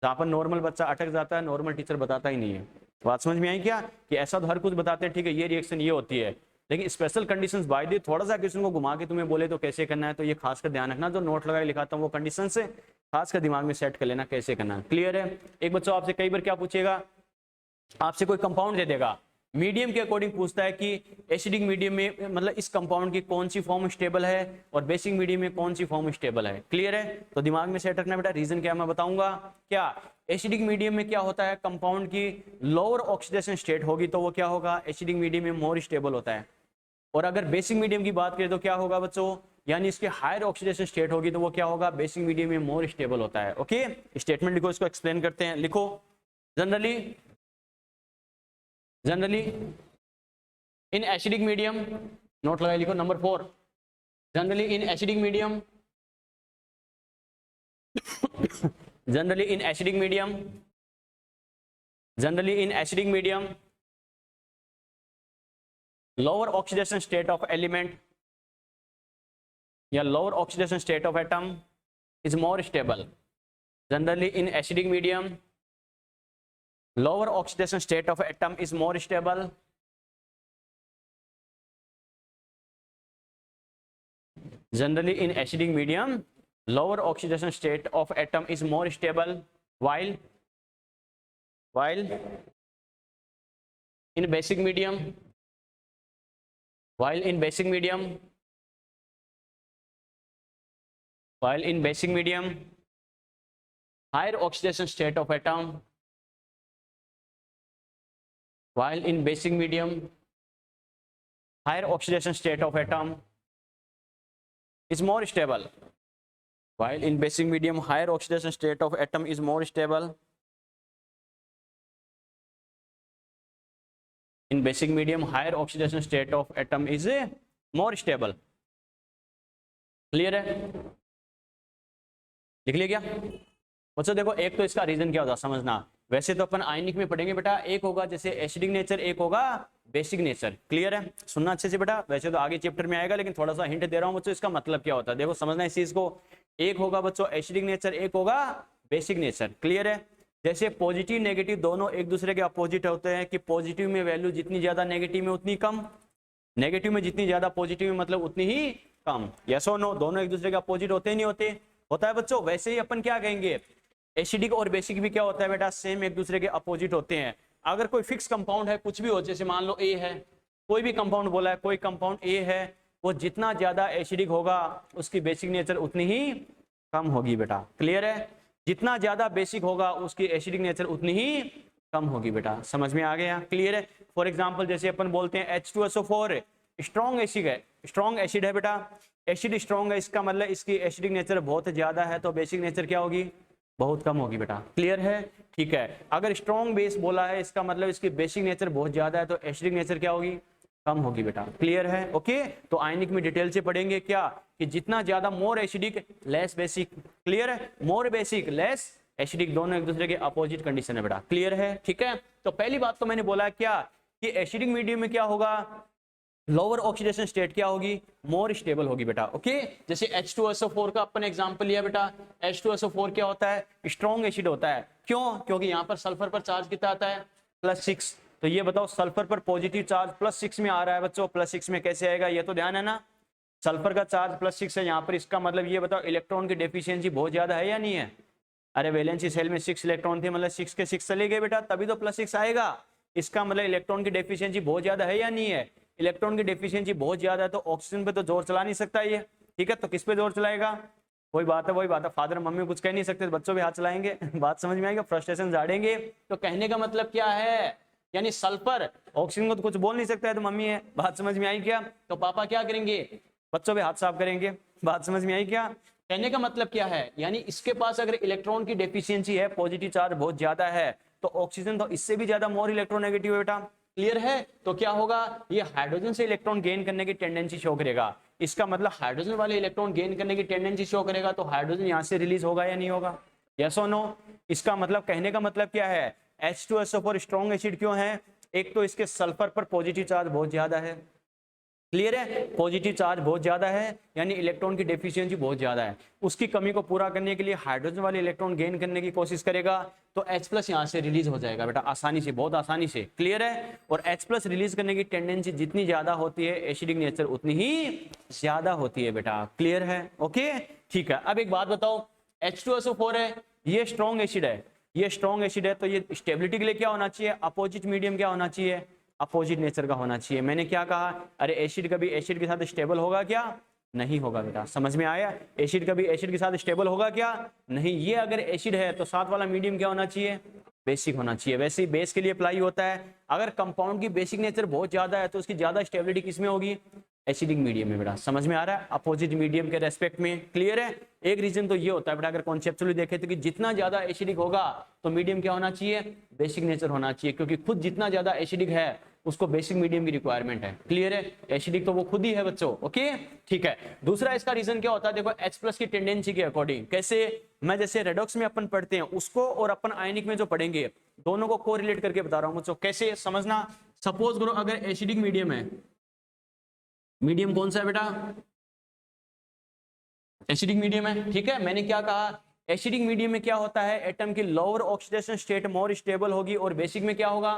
जहाँ पर नॉर्मल बच्चा अटक जाता है, नॉर्मल टीचर बताता ही नहीं है। बात समझ में आई क्या, कि ऐसा तो हर कुछ बताते हैं, ठीक है ये रिएक्शन ये होती है, लेकिन स्पेशल कंडीशंस बाय दी थोड़ा सा क्वेश्चन को घुमा के तुम्हें बोले तो कैसे करना है, तो ये खासकर ध्यान रखना, जो नोट लगा के लिखाता हूँ वो कंडीशन से खासकर दिमाग में सेट कर लेना कैसे करना है। क्लियर है, एक बच्चों आपसे कई बार क्या पूछेगा, आपसे कोई कंपाउंड दे देगा, मीडियम के अकॉर्डिंग पूछता है कि एसिडिक मीडियम में मतलब इस कंपाउंड की कौन सी फॉर्म स्टेबल है और बेसिक मीडियम में कौन सी फॉर्म स्टेबल है। क्लियर है, तो दिमाग में सेट रखना बेटा, रीजन क्या मैं बताऊंगा। क्या एसिडिक मीडियम में क्या होता है, कंपाउंड की लोअर ऑक्सीडेशन स्टेट होगी तो वो क्या होगा, एसिडिक मीडियम में मोर स्टेबल होता है। और अगर बेसिक मीडियम की बात करें तो क्या होगा बच्चों, यानी इसके हायर ऑक्सीडेशन स्टेट होगी तो वो क्या होगा, बेसिक मीडियम में मोर स्टेबल होता है। ओके, स्टेटमेंट लिखो, इसको एक्सप्लेन करते हैं। लिखो, generally in acidic medium, note लगा लिखो number 4, generally in acidic medium generally in acidic medium generally in acidic medium lower oxidation state of element या lower oxidation state of atom is more stable. Generally in acidic medium lower oxidation state of atom is more stable. Generally in acidic medium lower oxidation state of atom is more stable, while in basic medium while in basic medium higher oxidation state of atom while in basic medium higher oxidation state of atom is more stable, while in basic medium higher oxidation state of atom is more stable. In basic medium higher oxidation state of atom is more stable. Clear है, लिख लिया क्या बच्चों? देखो एक तो इसका reason क्या होता है समझना। वैसे तो अपन आयनिक में पढ़ेंगे बेटा, एक होगा जैसे एसिडिक नेचर, एक होगा बेसिक नेचर। क्लियर है, सुनना अच्छे से बेटा। वैसे तो आगे चैप्टर में आएगा, लेकिन थोड़ा सा हिंट दे रहा हूं बच्चों, इसका मतलब क्या होता है देखो समझना इस चीज को। एक होगा बच्चों एसिडिक नेचर, एक होगा बेसिक नेचर। क्लियर है, जैसे पॉजिटिव नेगेटिव दोनों एक दूसरे के अपोजिट होते हैं कि पॉजिटिव में वैल्यू जितनी ज्यादा नेगेटिव में उतनी कम, नेगेटिव में जितनी ज्यादा पॉजिटिव में मतलब उतनी ही कम। यस और नो, दोनों एक दूसरे के अपोजिट होते नहीं होते? होता है बच्चों। वैसे ही अपन क्या कहेंगे, एसिडिक और बेसिक भी क्या होता है बेटा, सेम एक दूसरे के अपोजिट होते हैं। अगर कोई फिक्स कंपाउंड है, कुछ भी हो, जैसे मान लो ए है, कोई भी कंपाउंड बोला है, कोई कंपाउंड ए है, वो जितना ज्यादा एसिडिक होगा उसकी बेसिक नेचर उतनी ही कम होगी बेटा। क्लियर है, जितना ज्यादा बेसिक होगा उसकी एसिडिक नेचर उतनी ही कम होगी बेटा। समझ में आ गया? क्लियर है। फॉर एग्जाम्पल जैसे अपन बोलते हैं H2SO4 स्ट्रॉन्ग एसिड है, स्ट्रॉन्ग एसिड है बेटा, एसिड स्ट्रॉन्ग है, इसका मतलब इसकी एसिडिक नेचर बहुत ज्यादा है, तो बेसिक नेचर क्या होगी, बहुत कम होगी बेटा। क्लियर है, ठीक है। अगर स्ट्रॉन्ग बेस बोला है, इसका मतलब इसकी बेसिक नेचर बहुत ज्यादा है, तो एसिडिक नेचर क्या होगी, कम होगी बेटा। क्लियर है, ओके। तो आयनिक में डिटेल से पढ़ेंगे क्या, कि जितना ज्यादा more acidic less basic. Clear है, मोर बेसिक लेस एसिडिक, दोनों एक दूसरे के अपोजिट कंडीशन है बेटा। क्लियर है, ठीक है। तो पहली बात तो मैंने बोला क्या, कि एसिडिक मीडियम में क्या होगा, लोअर ऑक्सीडेशन स्टेट क्या होगी, मोर स्टेबल होगी बेटा। ओके, जैसे H2SO4 का अपन एग्जांपल लिया बेटा, H2SO4 क्या होता है, स्ट्रॉन्ग एसिड होता है। क्यों? क्योंकि यहाँ पर सल्फर पर चार्ज कितना आता है, +6। तो ये बताओ सल्फर पर पॉजिटिव चार्ज +6 में आ रहा है बच्चों, +6 में कैसे आएगा, ये तो ध्यान है ना। सल्फर का चार्ज +6 है यहाँ पर, इसका मतलब ये बताओ इलेक्ट्रॉन की डेफिशिएंसी बहुत ज्यादा है या नहीं है। अरे वैलेंसी सेल में 6 इलेक्ट्रॉन थे, मतलब 6 के 6 चले गए बेटा, तभी तो +6 आएगा। इसका मतलब इलेक्ट्रॉन की डेफिशिएंसी बहुत ज्यादा है या नहीं है। इलेक्ट्रॉन की डेफिशिएंसी बहुत ज्यादा है, तो ऑक्सीजन पे तो जोर चला नहीं सकता ये, ठीक है। तो किस पे जोर चलाएगा, वही बात है, फादर मम्मी कुछ कह नहीं सकते, बच्चों भी हाथ चलाएंगे बात समझ में आएगा, फ्रस्ट्रेशन झाड़ेंगे। तो कहने का मतलब क्या है, यानी सल्फर ऑक्सीजन को तो कुछ बोल नहीं सकता है, तो मम्मी है, बात समझ में आई क्या। तो पापा क्या करेंगे, बच्चों भी हाथ साफ करेंगे, बात समझ में आई क्या। कहने का मतलब क्या है, यानी इसके पास अगर इलेक्ट्रॉन की डेफिशिएंसी है, पॉजिटिव चार्ज बहुत ज्यादा है, तो ऑक्सीजन तो इससे भी ज्यादा मोर इलेक्ट्रोनेगेटिव है बेटा। क्लियर है, तो क्या होगा, ये हाइड्रोजन से इलेक्ट्रॉन गेन करने की टेंडेंसी शो करेगा। इसका मतलब हाइड्रोजन वाले इलेक्ट्रॉन गेन करने की टेंडेंसी शो करेगा, तो हाइड्रोजन यहाँ से रिलीज होगा या नहीं होगा, यस और नो। इसका मतलब, कहने का मतलब क्या है, H2SO4 स्ट्रॉन्ग एसिड क्यों है, एक तो इसके सल्फर पर पॉजिटिव चार्ज बहुत ज्यादा है। क्लियर है, पॉजिटिव चार्ज बहुत ज्यादा है, यानी इलेक्ट्रॉन की डेफिशिएंसी बहुत ज्यादा है। उसकी कमी को पूरा करने के लिए हाइड्रोजन वाले इलेक्ट्रॉन गेन करने की कोशिश करेगा, तो H+ यहाँ से रिलीज हो जाएगा बेटा, आसानी से, बहुत आसानी से। क्लियर है, और H+ रिलीज करने की टेंडेंसी जितनी ज्यादा होती है, एसिडिक नेचर उतनी ही ज्यादा होती है बेटा। क्लियर है, ओके, ठीक है। अब एक बात बताओ, H2SO4 है, ये स्ट्रॉन्ग एसिड है, ये स्ट्रॉन्ग एसिड है, तो ये स्टेबिलिटी के लिए क्या होना चाहिए, अपोजिट मीडियम क्या होना चाहिए, अपोजिट नेचर का होना चाहिए। मैंने क्या कहा, अरे एसिड कभी एसिड के साथ स्टेबल होगा क्या, नहीं होगा बेटा। समझ में आया, एसिड कभी एसिड के साथ स्टेबल होगा क्या, नहीं। ये अगर एसिड है तो साथ वाला मीडियम क्या होना चाहिए, बेसिक होना चाहिए। वैसे ही बेस के लिए अप्लाई होता है, अगर कंपाउंड की बेसिक नेचर बहुत ज्यादा है, तो उसकी ज्यादा स्टेबिलिटी किसमें होगी, एसिडिक मीडियम में बेटा। समझ में आ रहा है, अपोजिट मीडियम के रेस्पेक्ट में। क्लियर है, एक रीजन तो ये होता है बेटा, अगर कॉन्सेप्चुअली देखें तो, कि जितना ज्यादा एसिडिक होगा तो मीडियम क्या होना चाहिए, बेसिक नेचर होना चाहिए, क्योंकि खुद जितना ज्यादा एसिडिक है उसको बेसिक मीडियम की रिक्वायरमेंट है। क्लियर है, एसिडिक तो वो खुद ही है बच्चों, ओके, ठीक है। दूसरा इसका रीजन क्या होता है, देखो H+ की टेंडेंसी के अकॉर्डिंग, कैसे, मैं जैसे रेडॉक्स में अपन पढ़ते हैं उसको, और अपन आयनिक में जो पढ़ेंगे, दोनों को कोरिलेट करके बता रहा हूं बच्चों, कैसे समझना। सपोज करो अगर एसिडिक मीडियम है, मीडियम कौन सा है बेटा, एसिडिक मीडियम है, ठीक है। मैंने क्या कहा, एसिडिक मीडियम में क्या होता है, एटम की lower oxidation state more stable होगी, और बेसिक में क्या होगा,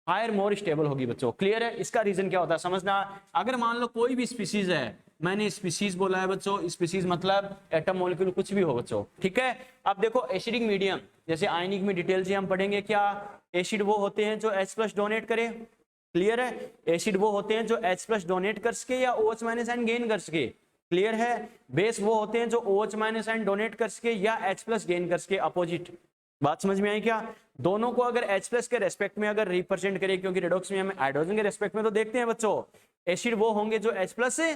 हायर मोर स्टेबल होगी बच्चों। क्लियर है, इसका रीजन क्या होता है समझना। अगर मान लो कोई भी स्पीसीज है, मैंने स्पीसीज बोला है बच्चों, स्पीसीज मतलब एटम मॉलिक्यूल कुछ भी हो बच्चों, ठीक है। अब देखो एसिडिक मीडियम, जैसे आयनिक में डिटेल से हम पढ़ेंगे, क्या एसिड वो होते हैं जो H+ डोनेट करे। क्लियर है, एसिड वो होते हैं जो H+ डोनेट कर सके या OH- आयन गेन कर सके। क्लियर है, बेस वो होते हैं जो OH- आयन डोनेट कर सके या H+ गेन कर सके, अपोजिट बात समझ में आई क्या? दोनों को अगर H प्लस के रेस्पेक्ट में अगर रिप्रेजेंट करें, क्योंकि रेडॉक्स में हम हाइड्रोजन के रेस्पेक्ट में तो देखते हैं बच्चों, एसिड वो होंगे जो H प्लस से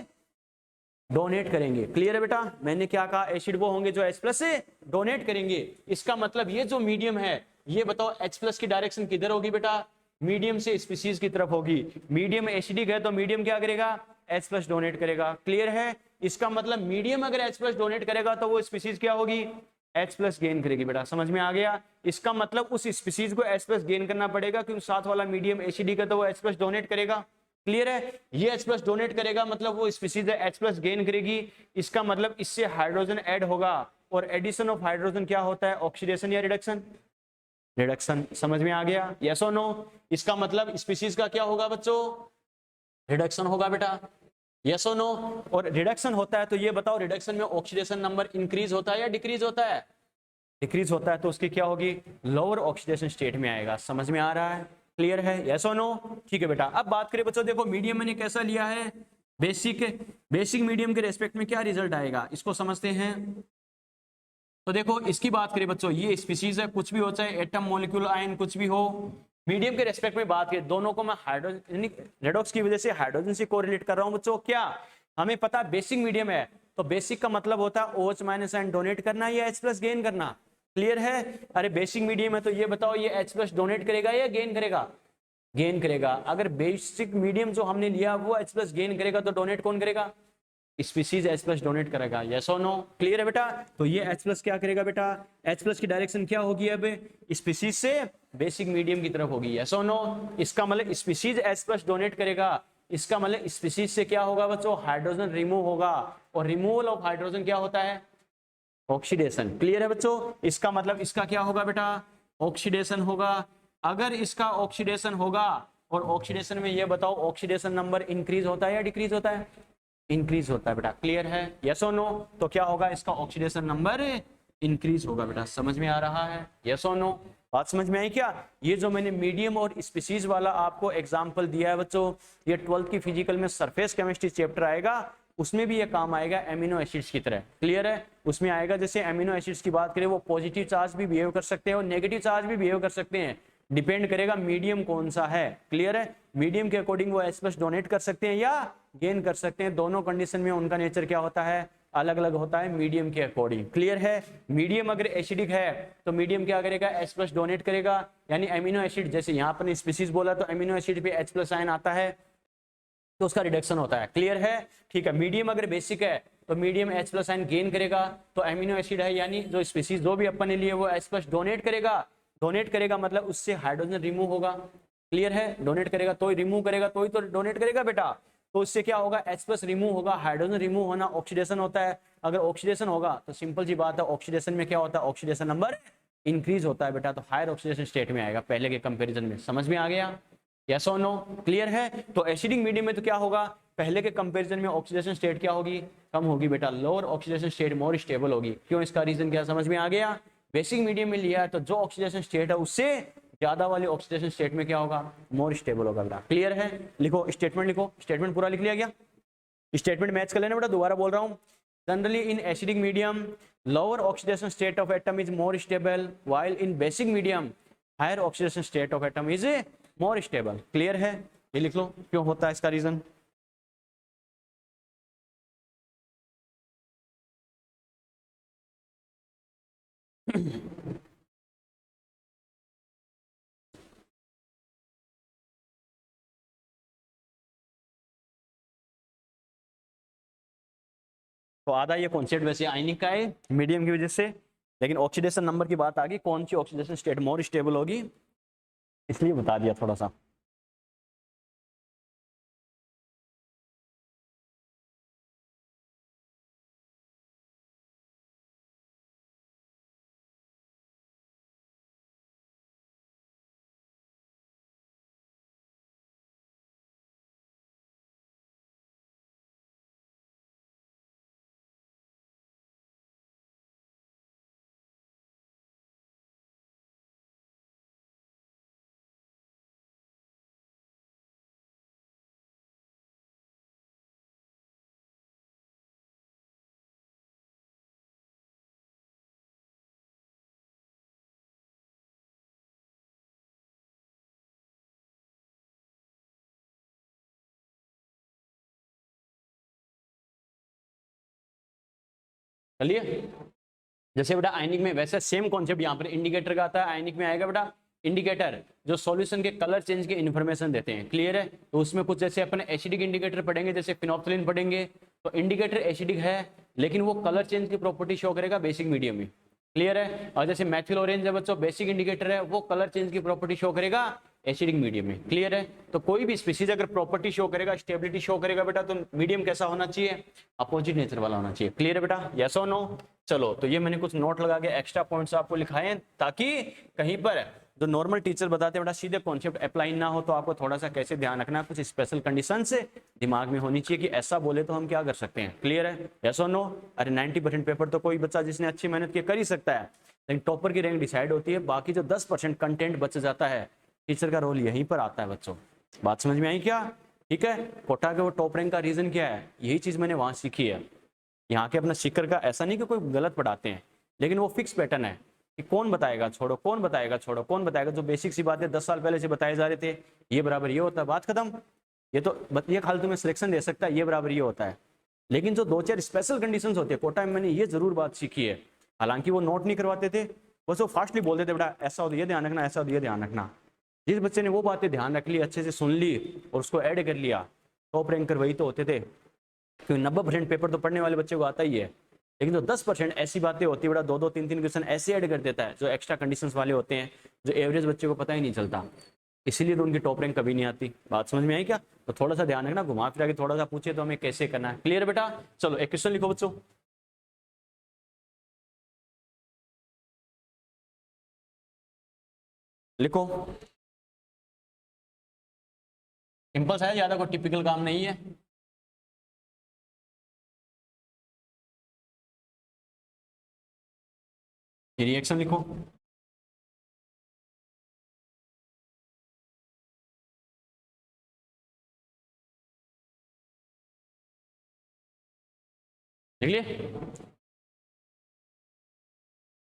डोनेट करेंगे। क्लियर है बेटा? मैंने क्या कहा? एसिड वो होंगे जो H प्लस से डोनेट करेंगे। इसका मतलब ये जो मीडियम है, ये बताओ H प्लस की डायरेक्शन किधर होगी बेटा? मीडियम से स्पीसीज की तरफ होगी। मीडियम एसिडिक है तो मीडियम क्या करेगा? H प्लस डोनेट करेगा। क्लियर है? इसका मतलब मीडियम अगर H प्लस डोनेट करेगा तो वो स्पीसीज क्या होगी? H प्लस गेन करेगी। बेटा समझ में आ गया? इसका मतलब उस स्पीसीज को H प्लस गेन करना पड़ेगा, क्योंकि साथ वाला मीडियम एसिडिक है तो वो H प्लस डोनेट करेगा। क्लियर है? ये H प्लस डोनेट करेगा मतलब वो स्पीसीज H प्लस गेन करेगी। इसका मतलब इससे हाइड्रोजन ऐड होगा, और एडिशन ऑफ हाइड्रोजन क्या होता है? ऑक्सीडेशन या रिडक्शन? रिडक्शन। समझ में आ गया? यस और नो? इसका मतलब स्पीसीज का क्या होगा बच्चों? रिडक्शन होगा बेटा। यस और नो? और रिडक्शन होता है तो ये बताओ, रिडक्शन में ऑक्सीडेशन नंबर इंक्रीज होता है या डिक्रीज होता है? डिक्रीज होता है, तो उसकी क्या होगी? लोअर ऑक्सीडेशन स्टेट में आएगा। समझ में आ रहा है? क्लियर है? यस और नो? ठीक है बेटा। अब बात करें बच्चों, देखो मीडियम मैंने कैसा लिया है, बेसिक। बेसिक मीडियम के रेस्पेक्ट में क्या रिजल्ट आएगा इसको समझते हैं। तो देखो इसकी बात करें बच्चों, ये स्पीसीज है, कुछ भी हो, चाहे एटम, मॉलिक्यूल, आयन, कुछ भी हो। मीडियम के रेस्पेक्ट में बात करें, दोनों को मैं हाइड्रोजन रेडॉक्स की वजह से हाइड्रोजन से कोरिलेट कर रहा हूं बच्चों। क्या हमें पता है बेसिक मीडियम है, तो बेसिक का मतलब होता है OH माइनस आयन डोनेट करना या H प्लस गेन करना। क्लियर है? अरे बेसिक मीडियम है तो ये बताओ, ये H प्लस डोनेट करेगा या गेन करेगा? गेन करेगा। अगर बेसिक मीडियम जो हमने लिया वो H प्लस गेन करेगा तो डोनेट कौन करेगा? स्पीसीज H प्लस डोनेट करेगा। यस और नो? क्लियर है बेटा? तो ये H प्लस क्या करेगा बेटा? H प्लस की डायरेक्शन क्या होगी अब? स्पीसीज से बेसिक मीडियम की तरफ होगी। यस और नो? इसका मतलब स्पीसीज H प्लस डोनेट करेगा, इसका मतलब स्पीसीज से क्या होगा बच्चों? हाइड्रोजन रिमूव होगा, और रिमूवल ऑफ हाइड्रोजन क्या होता है? ऑक्सीडेशन। क्लियर है बच्चों? इसका मतलब इसका क्या होगा बेटा? ऑक्सीडेशन होगा। अगर इसका ऑक्सीडेशन होगा, और ऑक्सीडेशन में ये बताओ, ऑक्सीडेशन नंबर इंक्रीज होता है या डिक्रीज होता है? इंक्रीज होता है बेटा। क्लियर है? यस और नो? तो क्या होगा? इसका ऑक्सीडेशन नंबर इंक्रीज होगा बेटा। समझ में आ रहा है? यस और नो? बात समझ में आई क्या? ये जो मैंने मीडियम और स्पीसीज वाला आपको एग्जांपल दिया है बच्चों, ये 12th की फिजिकल में सरफेस केमिस्ट्री चैप्टर आएगा, उसमें भी ये काम आएगा एमिनो एसिड्स की तरह। क्लियर है? उसमें आएगा, जैसे एमिनो एसिड्स की बात करें, वो पॉजिटिव चार्ज भी बिहेव कर सकते हैं और नेगेटिव चार्ज भी बिहेव कर सकते हैं, डिपेंड करेगा मीडियम कौन सा है। क्लियर है? मीडियम के अकॉर्डिंग वो H प्लस डोनेट कर सकते हैं या गेन कर सकते हैं। दोनों कंडीशन में उनका नेचर क्या होता है? अलग अलग होता है मीडियम के अकॉर्डिंग। क्लियर है? मीडियम अगर एसिडिक है तो मीडियम क्या करेगा? H प्लस डोनेट करेगा, यानी एमिनो एसिड, जैसे यहाँ पर स्पीसीज बोला तो एमिनो एसिड पे H प्लस आयन आता है तो उसका रिडक्शन होता है। क्लियर है? ठीक है। मीडियम अगर बेसिक है तो medium H plus ion gain करेगा, तो एमिनो एसिड है, यानी जो स्पीसीज जो भी अपन ने लिए वो H प्लस डोनेट करेगा। डोनेट करेगा मतलब उससे हाइड्रोजन रिमूव होगा। क्लियर है? डोनेट करेगा तो ही रिमूव करेगा, तो ही तो डोनेट करेगा बेटा। तो इससे क्या होगा? H प्लस रिमूव होगा, हाइड्रोजन रिमूव होना ऑक्सीडेशन होता है। अगर ऑक्सीडेशन होगा तो सिंपल सी बात है, ऑक्सीडेशन में क्या होता है? ऑक्सीडेशन नंबर इंक्रीज होता है बेटा, तो हायर ऑक्सीडेशन स्टेट में आएगा पहले के कंपेरिजन में। समझ में आ गया? यस और नो? क्लियर है? तो एसिडिक मीडियम में तो क्या होगा? पहले के कंपैरिजन में ऑक्सीडेशन स्टेट क्या होगी? कम होगी बेटा। Lower oxidation state more stable होगी। क्यों? इसका रीजन क्या समझ में आ गया? बेसिक मीडियम में लिया है तो जो ऑक्सीडेशन स्टेट है उससे ज्यादा वाले ऑक्सीडेशन स्टेट में क्या होगा? मोर स्टेबल होगा बेटा। क्लियर है? लिखो स्टेटमेंट, लिखो स्टेटमेंट पूरा लिख लिया गया? स्टेटमेंट मैच कर लेना बेटा, दोबारा बोल रहा हूं। Generally in acidic medium lower oxidation state of atom is more stable, while in basic medium higher oxidation state of atom is more stable. Clear है? ये लिख लो क्यों होता है इसका रीजन। तो आधा ये कॉन्सेप्ट वैसे आयनिक का है मीडियम की वजह से, लेकिन ऑक्सीडेशन नंबर की बात आ गई, कौन सी ऑक्सीडेशन स्टेट मोर स्टेबल होगी, इसलिए बता दिया थोड़ा सा। चलिए जैसे बेटा आयनिक में वैसे सेम कॉन्सेप्ट यहाँ पर इंडिकेटर का आता है, आयनिक में आएगा बेटा इंडिकेटर जो सॉल्यूशन के कलर चेंज के इन्फॉर्मेशन देते हैं। क्लियर है? तो उसमें कुछ जैसे अपन एसिडिक इंडिकेटर पढ़ेंगे, जैसे फिनोप्थलीन पढ़ेंगे, तो इंडिकेटर एसिडिक है लेकिन वो कलर चेंज की प्रॉपर्टी शो करेगा बेसिक मीडियम में। क्लियर है? और जैसे मैथिल ऑरेंज है बच्चों बेसिक इंडिकेटर है, वो कलर चेंज की प्रॉपर्टी शो करेगा एसिडिक मीडियम में। क्लियर है? तो कोई भी स्पीसीज अगर प्रॉपर्टी शो करेगा, स्टेबिलिटी शो करेगा बेटा, तो मीडियम कैसा होना चाहिए? अपोजिट नेचर वाला होना चाहिए। क्लियर है बेटा? यस और नो? चलो तो ये मैंने कुछ नोट लगा के एक्स्ट्रा पॉइंट्स आपको लिखाए हैं ताकि कहीं पर जो नॉर्मल टीचर बताते हैं बेटा सीधे कॉन्सेप्ट अप्लाई ना हो, तो आपको थोड़ा सा कैसे ध्यान रखना है, कुछ स्पेशल कंडीशन से दिमाग में होनी चाहिए कि ऐसा बोले तो हम क्या कर सकते हैं। क्लियर है? यस और नो? अरे 90% पेपर तो कोई बच्चा जिसने अच्छी मेहनत की कर ही सकता है, लेकिन टॉपर की रैंक डिसाइड होती है, बाकी जो 10% कंटेंट बच जाता है, टीचर का रोल यहीं पर आता है बच्चों। बात समझ में आई क्या? ठीक है? कोटा के वो टॉप रैंक का रीजन क्या है? यही चीज मैंने वहां सीखी है। यहाँ के अपना शिकर का ऐसा नहीं कि कोई गलत पढ़ाते हैं, लेकिन वो फिक्स पैटर्न है कि कौन बताएगा छोड़ो, कौन बताएगा छोड़ो, कौन बताएगा। जो बेसिक सी बातें 10 साल पहले से बताए जा रहे थे, ये बराबर ये होता है, बात खत्म। ये तो ये खाली तुम्हें सिलेक्शन दे सकता है, ये बराबर ये होता है, लेकिन जो 2-4 स्पेशल कंडीशंस होती है कोटा में, मैंने ये जरूर बात सीखी है। हालांकि वो नोट नहीं करवाते थे, बस वो फास्टली बोलते थे बेटा ऐसा हो तो ये ध्यान रखना, ऐसा हो तो ये ध्यान रखना। जिस बच्चे ने वो बातें ध्यान रख ली, अच्छे से सुन ली और उसको ऐड कर लिया, टॉप रैंकर वही तो होते थे। क्योंकि 90% पेपर तो पढ़ने वाले बच्चे को आता ही है, लेकिन जो 10% ऐसी बातें होती है बेटा, 2-2, 3-3 क्वेश्चन ऐसे ऐड कर देता है जो एक्स्ट्रा कंडीशंस वाले होते हैं, जो एवरेज बच्चे को पता ही नहीं चलता, इसीलिए तो उनकी टॉप रैंक कभी नहीं आती। बात समझ में आई क्या? तो थोड़ा सा ध्यान रखना, घुमा फिरा के थोड़ा सा पूछे तो हमें कैसे करना है। क्लियर बेटा? चलो एक क्वेश्चन लिखो बच्चों, लिखो। सिंपल सा है, ज्यादा कोई टिपिकल काम नहीं है। रिएक्शन लिखो। लिख लिए?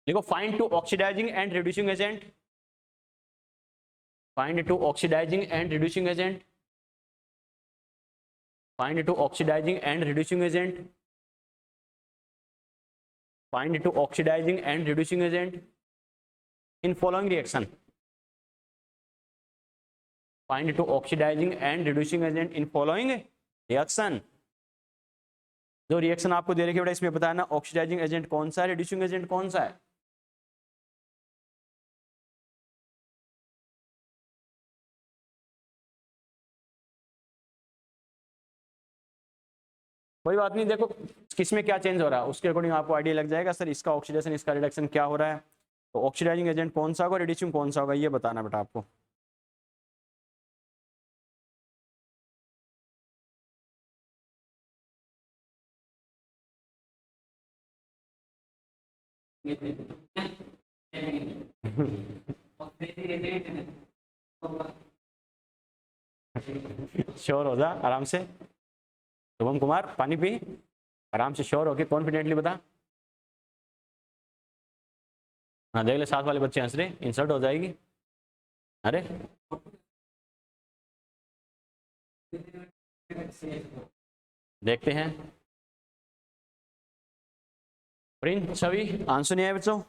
लिखो find to oxidising and reducing agent, find to oxidising and reducing agent, find to oxidising and reducing agent, find to oxidising and reducing agent in following reaction, find to oxidising and reducing agent in following reaction. जो reaction आपको दे रखे बेटा, इसमें बताना oxidising agent कौन सा है, रिड्यूसिंग एजेंट कौन सा है। कोई बात नहीं, देखो किसमें क्या चेंज हो रहा है उसके अकॉर्डिंग आपको आइडिया लग जाएगा, सर इसका ऑक्सीडेशन इसका रिडक्शन क्या हो रहा है। तो ऑक्सीडाइजिंग एजेंट कौन सा होगा, रिड्यूसिंग कौन सा होगा, ये बताना बेटा आपको। श्योर हो जा आराम से, शुभम कुमार पानी पी आराम से, श्योर होके कॉन्फिडेंटली बता। हाँ देख ले, साथ वाले बच्चे हंस रहे, इंसल्ट हो जाएगी। अरे देखते हैं, प्रिंस छवि आंसर नहीं आया बच्चों।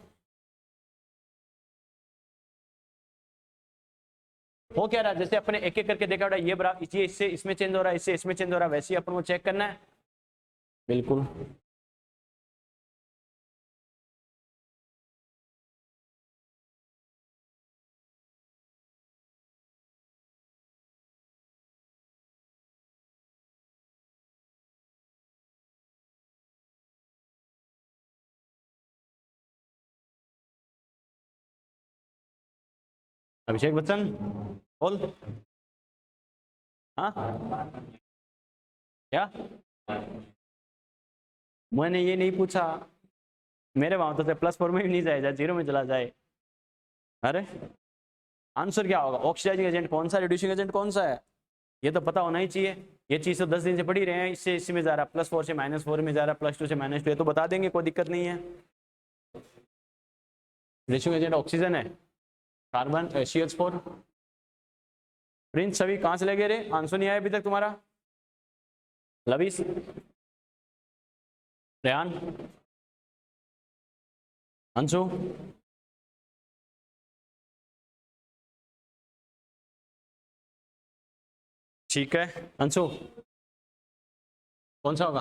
हो क्या रहा है, जैसे अपने एक एक करके देखा बेटा, ये बराबर ये इससे इसमें चेंज हो रहा है, इससे इसमें चेंज हो रहा है, वैसे ही अपन को चेक करना है। बिल्कुल अभिषेक बच्चन बोल। हाँ क्या, मैंने ये नहीं पूछा, मेरे वहां तो +4 में भी नहीं जाए, 0 में चला जाए। अरे आंसर क्या होगा, ऑक्सीडाइजिंग एजेंट कौन सा, रिड्यूसिंग एजेंट कौन सा है, ये तो पता होना ही चाहिए। ये चीज तो 10 दिन से पढ़ी रहे हैं, इससे इसमें जा रहा, +4 से -4 में जा रहा, +2 से -2, ये तो बता देंगे, कोई दिक्कत नहीं है। रिड्यूसिंग एजेंट ऑक्सीजन है, कार्बन CH4। प्रिंस सभी कहां से लगे रे, आंसर नहीं आया अभी तक तुम्हारा। लवीस रेहान अंशु, ठीक है। अंशु, कौन सा होगा,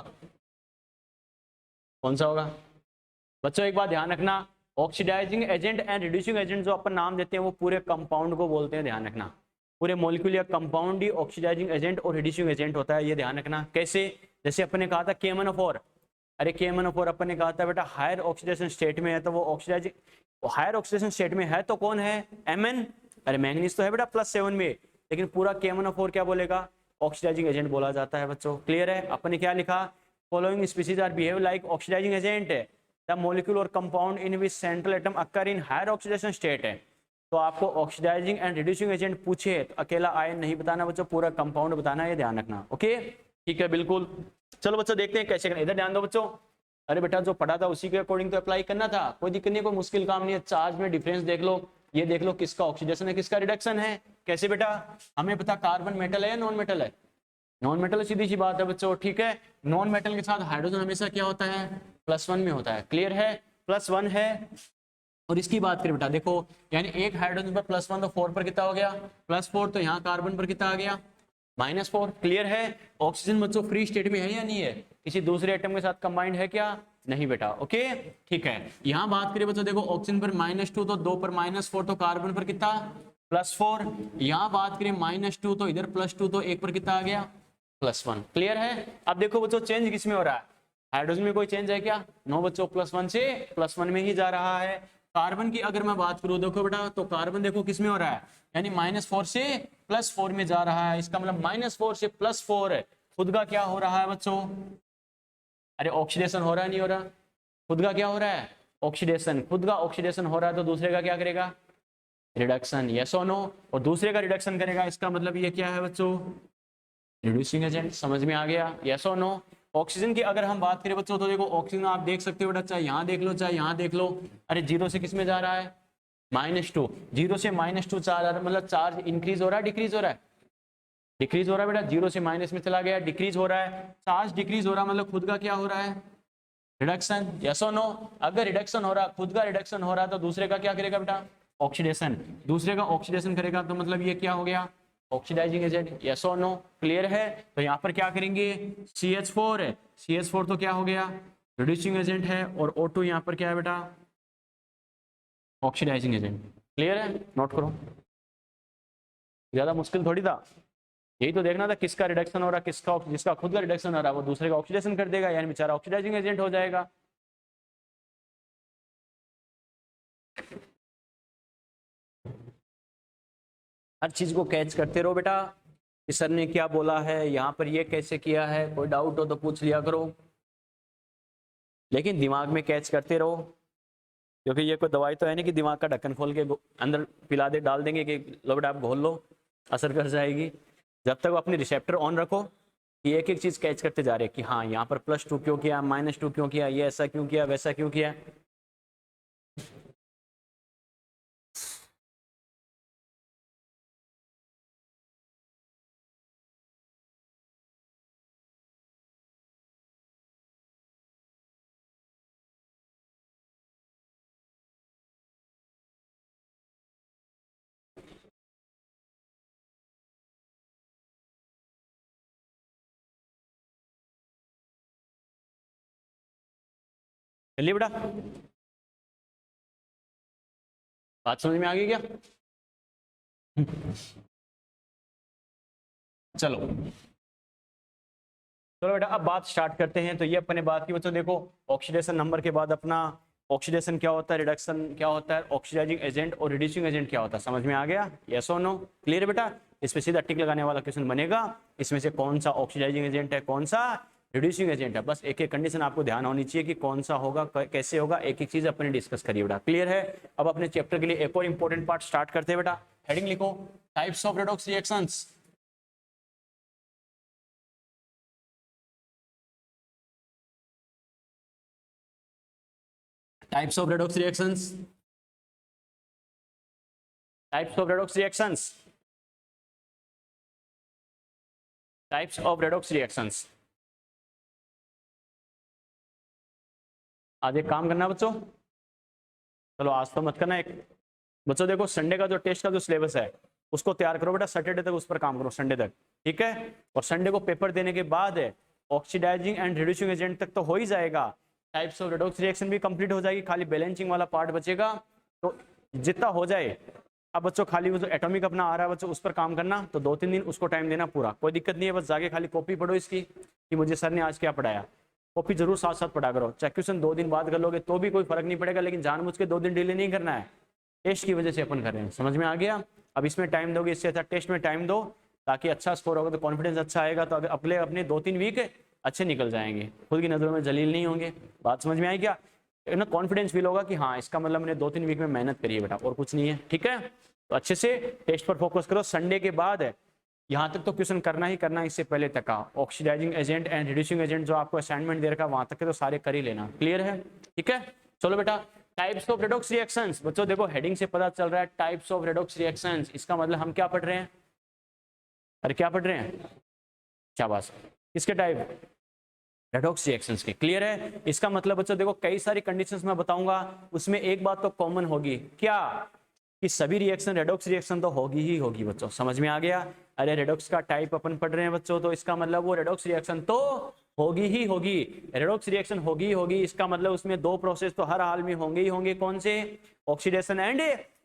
कौन सा होगा? बच्चों एक बात ध्यान रखना, oxidising agent and reducing agent जो अपन नाम देते हैं वो पूरे कंपाउंड को बोलते हैं, ध्यान रखना। पूरे मॉलिक्यूल या कंपाउंड ही ऑक्सीडाइजिंग एजेंट और रिड्यूसिंग एजेंट होता है, ये ध्यान रखना। कैसे? जैसे अपन ने कहा था KMnO4, अरे KMnO4 अपन ने कहा था बेटा हायर ऑक्सीडेशन स्टेट में है, तो वो ऑक्सीडाइजिंग हायर ऑक्सीडेशन स्टेट में है तो कौन है? Mn। अरे मैंगनीज तो है बेटा +7 में, लेकिन पूरा KMnO4 क्या बोलेगा? ऑक्सीडाइजिंग एजेंट बोला जाता है बच्चों। क्लियर है? अपन ने क्या लिखा? Following species are behave like oxidizing agent, the molecule और compound in which central atom occur in higher oxidation state है। तो आपको ऑक्सीडाइजिंग एंड रिड्यूसिंग एजेंट पूछे तो अकेला आयन नहीं बताना बच्चों, पूरा कंपाउंड बताना है, ये ध्यान रखना। ओके, ठीक है, बिल्कुल। चलो बच्चों देखते हैं कैसे करना, इधर ध्यान दो बच्चों। अरे बेटा जो पढ़ा था उसी के अकॉर्डिंग तो अप्लाई करना था, कोई दिक्कत नहीं, कोई मुश्किल काम नहीं है। चार्ज में डिफरेंस देख लो, ये देख लो किसका ऑक्सीडेशन है किसका रिडक्शन है। कैसे बेटा? हमें पता कार्बन मेटल है या नॉन मेटल है? नॉन मेटल, सीधी सी बात है बच्चों, ठीक है। नॉन मेटल के साथ हाइड्रोजन हमेशा क्या होता है? +1 में होता है। क्लियर है? +1 है। और इसकी बात करें बेटा देखो, यानी एक हाइड्रोजन पर +1 तो 4 पर कितना हो गया? +4। तो यहाँ कार्बन पर कितना आ गया? -4। क्लियर है? ऑक्सीजन बच्चों फ्री स्टेट में है या नहीं है? किसी दूसरे एटम के साथ कंबाइंड है क्या? नहीं बेटा। ओके, ठीक है। यहाँ बात करें बच्चों देखो, ऑक्सीजन पर -2 तो 2 पर -4, तो कार्बन पर कितना? +4। यहाँ बात करें -2 तो इधर +2 तो 1 पर कितना आ गया? +1। क्लियर है? अब देखो बच्चों चेंज किस में हो रहा है? हाइड्रोजन में कोई चेंज है क्या? नो बच्चों, +1 से +1 में ही जा रहा है। कार्बन की अगर मैं बात करूं देखो बेटा, तो कार्बन देखो किस में हो रहा है, यानी -4 से +4 में जा रहा है। इसका मतलब -4 से +4 है, खुद का क्या हो रहा है बच्चों? अरे ऑक्सीडेशन हो रहा है नहीं हो रहा? खुद का क्या हो रहा है? ऑक्सीडेशन। खुद का ऑक्सीडेशन हो रहा है तो दूसरे का क्या करेगा? रिडक्शन। यस और नो? और दूसरे का रिडक्शन करेगा, इसका मतलब ये क्या है बच्चों? Reducing agent. समझ में आ गया? यस और नो? ऑक्सीजन की अगर हम बात करें बच्चों तो देखो ऑक्सीजन आप देख सकते हो बेटा, चाहे यहाँ देख लो चाहे यहाँ देख लो। अरे 0 से किस में जा रहा है? -2। 0 से -2 चार्ज, मतलब चार्ज इंक्रीज हो रहा है डिक्रीज हो रहा है? डिक्रीज हो रहा है बेटा। 0 से माइनस में चला गया, डिक्रीज हो रहा है। चार्ज डिक्रीज हो रहा है मतलब खुद का क्या हो रहा है? रिडक्शन। यस और नो? अगर रिडक्शन हो रहा है, खुद का रिडक्शन हो रहा है, तो दूसरे का क्या करेगा बेटा? ऑक्सीडेशन। दूसरे का ऑक्सीडेशन करेगा तो मतलब ये क्या हो गया? Oxidising agent. यस और नो? क्लियर है? तो यहाँ पर क्या करेंगे? CH4 है, CH4 तो क्या हो गया? रिड्यूसिंग एजेंट है। और O2 यहाँ पर क्या है बेटा? Oxidising agent. क्लियर है? नोट करो, ज्यादा मुश्किल थोड़ी था। यही तो देखना था किसका रिडक्शन हो रहा है, किसका जिसका खुद का रिडक्शन हो रहा है वो दूसरे का ऑक्सीडेशन कर देगा, यानी बेचारा ऑक्सीडाइजिंग एजेंट हो जाएगा। हर चीज को कैच करते रहो बेटा, कि सर ने क्या बोला है, यहाँ पर ये कैसे किया है, कोई डाउट हो तो पूछ लिया करो, लेकिन दिमाग में कैच करते रहो। क्योंकि ये कोई दवाई तो है नहीं कि दिमाग का ढक्कन खोल के अंदर पिला दे डाल देंगे कि लो बेटा आप घोल लो, असर कर जाएगी। जब तक अपने रिसेप्टर ऑन रखो कि एक एक चीज कैच करते जा रहे हैं कि हाँ यहाँ पर +2 क्यों किया, -2 क्यों किया, ये ऐसा क्यों किया, वैसा क्यों किया। चलिए बेटा, बात समझ में आ गई क्या? चलो चलो बेटा अब बात स्टार्ट करते हैं। तो ये अपने बात की बच्चों देखो, ऑक्सीडेशन नंबर के बाद अपना ऑक्सीडेशन क्या होता है, रिडक्शन क्या होता है, ऑक्सीडाइजिंग एजेंट और रिड्यूसिंग एजेंट क्या होता है, समझ में आ गया? यस और नो? क्लियर बेटा? इस पे सीधा टिक लगाने वाला क्वेश्चन बनेगा, इसमें से कौन सा ऑक्सीडाइजिंग एजेंट है, कौन सा रिड्यूसिंग एजेंट है। बस एक एक कंडीशन आपको ध्यान होनी चाहिए कि कौन सा होगा, कैसे होगा, एक एक चीज अपने डिस्कस करिए बेटा। क्लियर है? अब अपने चैप्टर के लिए एक और इंपॉर्टेंट पार्ट स्टार्ट करते हैं बेटा। हेडिंग लिखो, types of redox reactions. Types of redox reactions, types of redox reactions, types of redox reactions. आज एक काम करना बच्चों, चलो आज तो मत करना। एक बच्चों देखो संडे का जो टेस्ट का जो सिलेबस है उसको तैयार करो बेटा, सैटरडे तक उस पर काम करो, संडे तक, ठीक है। और संडे को पेपर देने के बाद ऑक्सीडाइजिंग एंड रिड्यूसिंग एजेंट तक तो हो ही जाएगा, टाइप्स ऑफ रेडॉक्स रिएक्शन भी कंप्लीट हो जाएगी, खाली बैलेंसिंग वाला पार्ट बचेगा। तो जितना हो जाए, अब बच्चों खाली वो जो एटॉमिक अपना आ रहा है बच्चों उस पर काम करना, तो 2-3 दिन उसको टाइम देना पूरा, कोई दिक्कत नहीं है। बस जाके खाली कॉपी पढ़ो इसकी कि मुझे सर ने आज क्या पढ़ाया, कॉपी जरूर साथ साथ पढ़ा करो। चाहे क्वेश्चन 2 दिन बाद कर लोगे तो भी कोई फर्क नहीं पड़ेगा, लेकिन जानबूझ के 2 दिन डिले नहीं करना है, टेस्ट की वजह से अपन कर रहे हैं, समझ में आ गया। अब इसमें टाइम दोगे, इससे अच्छा टेस्ट में टाइम दो, ताकि अच्छा स्कोर होगा तो कॉन्फिडेंस अच्छा आएगा, तो अपने 2-3 वीक अच्छे निकल जाएंगे, खुद की नजरों में जलील नहीं होंगे। बात समझ में आई क्या? ना कॉन्फिडेंस फील होगा कि हाँ इसका मतलब मैंने 2-3 वीक में मेहनत करी है बेटा, और कुछ नहीं है, ठीक है। तो अच्छे से टेस्ट पर फोकस करो। संडे के बाद यहाँ तक तो क्वेश्चन करना ही करना, इससे पहले तक का oxidising agent and reducing agent जो आपको असाइनमेंट दे रखा है वहां तक के तो सारे कर ही लेना, क्लियर है, ठीक है। चलो बेटा, टाइप्स ऑफ रेडॉक्स रिएक्शंस, बच्चों देखो हेडिंग से पता चल रहा है टाइप्स ऑफ रेडॉक्स रिएक्शंस, इसका मतलब हम क्या पढ़ रहे हैं? अरे क्या पढ़ रहे हैं? शाबाश, किसके टाइप? रेडॉक्स रिएक्शंस के, क्लियर है। इसका मतलब बच्चों देखो कई सारी कंडीशंस मैं बताऊंगा, उसमें एक बात तो कॉमन होगी, क्या कि सभी रिएक्शन रेडॉक्स रिएक्शन तो होगी ही होगी बच्चों, समझ में आ गया। अरे रेडॉक्स का टाइप अपन पढ़ रहे हैं बच्चों, तो इसका मतलब वो रेडॉक्स रिएक्शन तो होगी ही होगी, रेडॉक्स रिएक्शन होगी ही होगी, इसका मतलब उसमें 2 प्रोसेस तो हर हाल में होंगे ही होंगे, कौन से? ऑक्सीडेशन एंड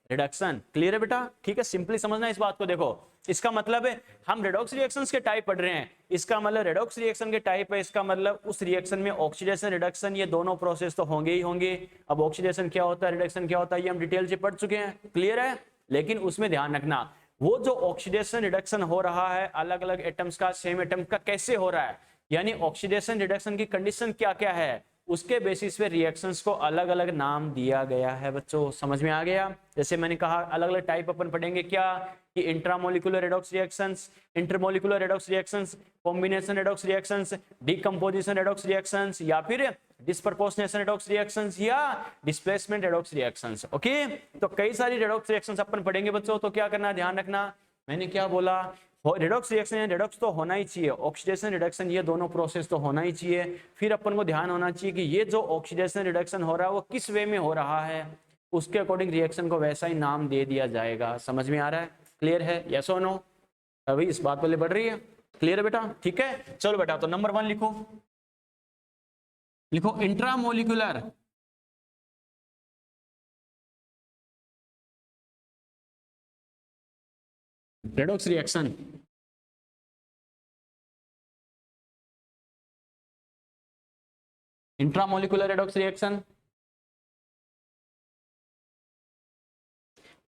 रिडक्शन, क्लियर है बेटा, ठीक है। सिंपली समझना इस बात को, देखो इसका मतलब है हम रेडॉक्स रिएक्शंस के टाइप पढ़ रहे हैं, इसका मतलब रेडॉक्स रिएक्शन के टाइप है, इसका मतलब उस रिएक्शन में ऑक्सीडेशन रिडक्शन ये दोनों प्रोसेस तो होंगे ही होंगे। अब ऑक्सीडेशन क्या होता है, रिडक्शन क्या होता है, ये हम डिटेल से पढ़ चुके हैं, क्लियर है। लेकिन उसमें ध्यान रखना, वो जो ऑक्सीडेशन रिडक्शन हो रहा है अलग अलग एटम्स का, सेम एटम का कैसे हो रहा है, यानी ऑक्सीडेशन रिडक्शन की कंडीशन क्या क्या है, उसके बेसिस पे रिएक्शंस को अलग अलग नाम दिया गया है बच्चों, समझ में आ गया। जैसे मैंने कहा अलग अलग टाइप अपन पढ़ेंगे, क्या कि intramolecular redox reactions, intermolecular redox reactions, combination redox reactions, decomposition redox reactions, या फिर डिस्प्रपोर्शनेशन रेडॉक्स रिएक्शंस, या डिस्प्लेसमेंट रेडॉक्स रिएक्शंस। ओके, तो कई सारी रेडॉक्स रिएक्शंस अपन पढ़ेंगे बच्चों, तो क्या करना, ध्यान रखना, मैंने क्या बोला, रेडॉक्स रिएक्शन, रेडॉक्स तो होना ही चाहिए, ऑक्सीडेशन रिडक्शन ये दोनों प्रोसेस तो होना ही चाहिए। फिर अपन को ध्यान होना चाहिए कि ये जो ऑक्सीडेशन रिडक्शन हो रहा है वो किस वे में हो रहा है, उसके अकॉर्डिंग रिएक्शन को वैसा ही नाम दे दिया जाएगा, समझ में आ रहा है, क्लियर है, यस और नो? अभी इस बात पर बढ़ रही है, क्लियर है बेटा, ठीक है। चलो बेटा, तो नंबर 1 लिखो, लिखो intramolecular redox reaction, intramolecular redox reaction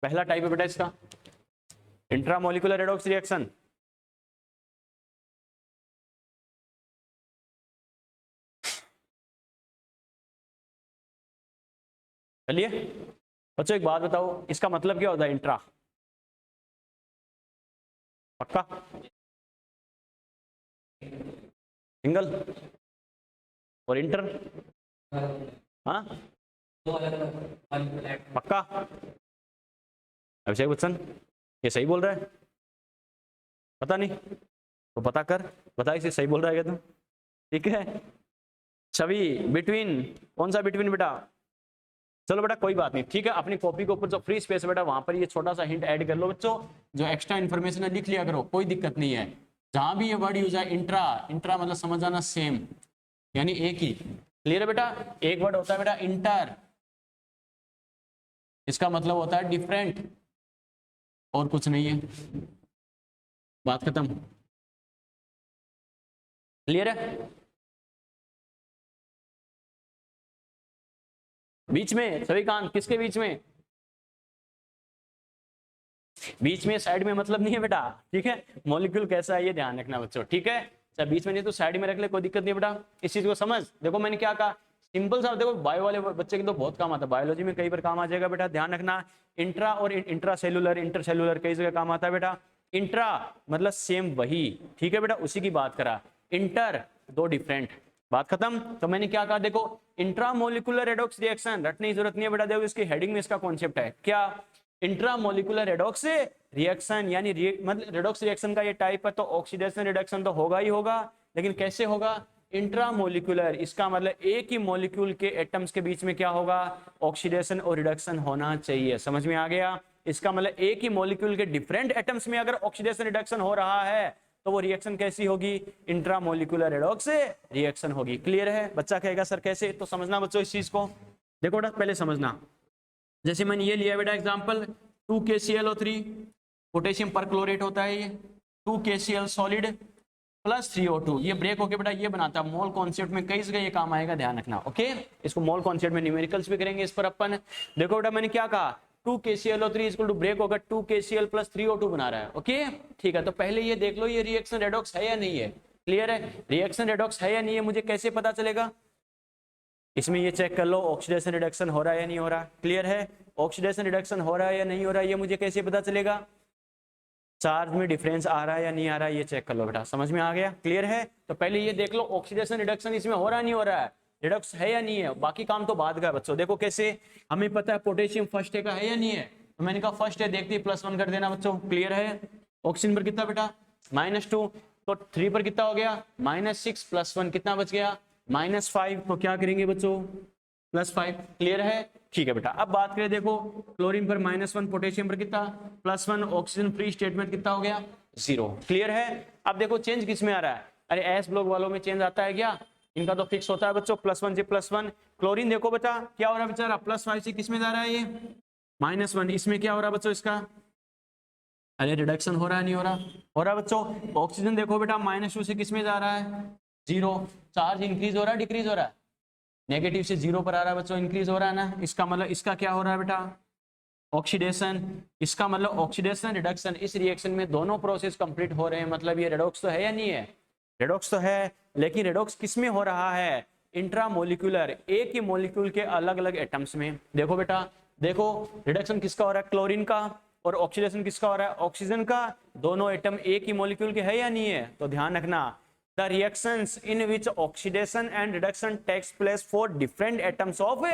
पहला टाइप है बेटा इसका, इंट्रामोलिकुलर रेडॉक्स रिएक्शन। चलिए बच्चों एक बात बताओ, इसका मतलब क्या होता है इंट्रा? पक्का? सिंगल और इंटर? हाँ पक्का? अभिषेक बच्चन ये सही बोल रहा है? पता नहीं तो पता कर, बता इसे सही बोल रहा है क्या तुम? ठीक है, छवि बिटवीन, कौन सा बिटवीन बेटा? चलो बेटा कोई बात नहीं, ठीक है, अपनी कॉपी के ऊपर जो फ्री स्पेस है बेटा वहां पर ये छोटा सा हिंट ऐड कर लो बच्चों, जो एक्स्ट्रा इन्फॉर्मेशन है लिख लिया करो, कोई दिक्कत नहीं है। जहां भी ये वर्ड यूज है इंट्रा, इंट्रा मतलब समझ जाना सेम, यानी एक ही, क्लियर है बेटा। एक वर्ड होता है बेटा इंटर, इसका मतलब होता है डिफरेंट, और कुछ नहीं है, बात खत्म, क्लियर है। बीच में सविकांत, किसके बीच में? बीच में साइड में मतलब नहीं है बेटा, ठीक है, मॉलिक्यूल कैसा है ये ध्यान रखना बच्चों, ठीक है। अच्छा बीच में नहीं तो साइड में रख ले, कोई दिक्कत नहीं बेटा, इस चीज को समझ। देखो मैंने क्या कहा, सिंपल सा, देखो बायो वाले बच्चे की तो बहुत काम आता है, बायोलॉजी में कई बार काम आ जाएगा बेटा, ध्यान रखना। इंट्रा और इंट्रा सेलुलर, इंटर सेलुलर कई जगह काम आता है बेटा। इंट्रा मतलब सेम वही, ठीक है बेटा, उसी की बात करा। इंटर दो डिफरेंट, बात खत्म। तो मैंने क्या कहा, देखो इंट्रामोलिकुलर रेडॉक्स रिएक्शन, रटने की जरूरत नहीं है बेटा, देखो इसकी हेडिंग में इसका कॉन्सेप्ट है क्या, इंट्रामोलिकुलर रेडॉक्स रिएक्शन, यानी मतलब रेडॉक्स रिएक्शन का ये टाइप है, तो ऑक्सीडेशन रिडक्शन तो होगा ही होगा, लेकिन कैसे होगा, इंट्रामोलिकुलर, इसका मतलब एक ही मॉलिक्यूल के एटम्स के बीच में क्या होगा, ऑक्सीडेशन और रिडक्शन होना चाहिए। समझ में आ गया? इसका मतलब एक ही मॉलिक्यूल के डिफरेंट एटम्स में अगर ऑक्सीडेशन रिडक्शन हो रहा है तो वो रिएक्शन कैसी होगी, इंट्रामोलिकुलर रेडॉक्स रिएक्शन होगी। क्लियर है? बच्चा कहेगा सर कैसे, तो समझना बच्चों इस चीज को। देखो बेटा पहले समझना, जैसे मैंने ये लिया बेटा एग्जांपल 2KClO3 पोटेशियम परक्लोरेट होता है, ये 2KCl सॉलिड प्लस 3O2, ये ब्रेक होके बेटा ये बनाता है मोल कॉन्सेप्ट में कई जगह ये काम आएगा, ध्यान रखना। ओके, इसको मोल कॉन्सेप्ट में न्यूमेरिकल्स भी करेंगे इस पर अपन। देखो बेटा मैंने क्या कहा, 2KClO3 इक्वल टू ब्रेक होकर 2KCl प्लस 3O2 बना रहा है। ओके ठीक है, तो पहले ये देख लो ये रिएक्शन रेडॉक्स है या नहीं है। क्लियर है? रिएक्शन रेडॉक्स है या नहीं है मुझे कैसे पता चलेगा, इसमें ये चेक कर लो ऑक्सीडेशन रिडक्शन हो रहा है या नहीं हो रहा। क्लियर है? ऑक्सीडेशन रिडक्शन हो रहा है या नहीं हो रहा है ये मुझे कैसे पता चलेगा, चार्ज में डिफरेंस आ रहा है या नहीं आ रहा है ये चेक कर लो बेटा। समझ में आ गया? क्लियर है? तो पहले ये देख लो ऑक्सीडेशन रिडक्शन इसमें हो रहा है नहीं हो रहा है, रिडक्स है या नहीं है, बाकी काम तो बाद का है बच्चों। देखो कैसे, हमें पता है पोटेशियम फर्स्ट है का है या नहीं है, तो मैंने कहा फर्स्ट है, देखते ही +1 कर देना बच्चों। क्लियर है? ऑक्सीजन पर कितना बेटा -2, तो 3 पर कितना हो गया -6 +1 कितना बच गया -5, तो क्या करेंगे बच्चों +5। क्लियर है? ठीक है बेटा, अब बात करें देखो क्लोरीन पर -1, पोटेशियम पर कितना +1, ऑक्सीजन फ्री स्टेटमेंट कितना हो गया 0। क्लियर है? अब देखो चेंज किस में आ रहा है, अरे एस ब्लॉक वालों में चेंज आता है क्या, इनका तो फिक्स होता है बच्चों +1 से +1। क्लोरीन देखो बेटा क्या हो रहा है बेचारा, +5 से किस में जा रहा है ये -1, इसमें क्या हो रहा है बच्चों इसका, अरे रिडक्शन हो रहा है नहीं हो रहा, हो रहा है बच्चों। ऑक्सीजन देखो बेटा -2 से किस में जा रहा है 0, चार्ज इंक्रीज हो रहा है डिक्रीज हो रहा है, नेगेटिव से 0 पर आ रहा है बच्चों, इंक्रीज हो रहा है ना, इसका मतलब इसका क्या हो रहा है बेटा ऑक्सीडेशन, इसका मतलब ऑक्सीडेशन रिडक्शन, इस रिएक्शन में दोनों प्रोसेस कंप्लीट हो रहे हैं, मतलब ये रेडॉक्स तो है या नहीं है, रेडॉक्स तो है, लेकिन रेडॉक्स किस में हो रहा है, इंट्रामोलिकुलर, एक ही मॉलिक्यूल के अलग अलग एटम्स में। देखो बेटा देखो रिडक्शन किसका हो रहा है क्लोरीन का, और ऑक्सीडेशन किसका हो रहा है ऑक्सीजन का, दोनों एटम एक ही मॉलिक्यूल के है या नहीं है, तो ध्यान रखना the reactions in which oxidation and reduction takes place for different atoms of a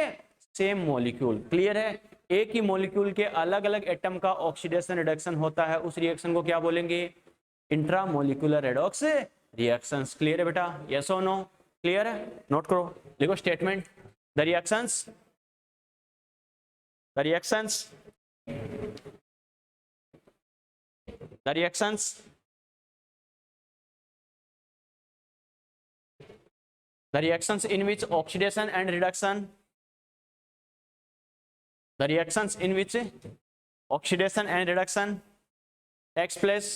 same molecule। Clear है? एक ही मॉलिक्यूल के अलग अलग एटम का ऑक्सीडेशन रिडक्शन होता है, उस रिएक्शन को क्या बोलेंगे इंट्रामोलिकुलर रेडॉक्स रिएक्शंस। क्लियर है बेटा, यस और नो? क्लियर है? नोट करो, लिखो statement, the reactions the reactions in which oxidation and reduction takes place,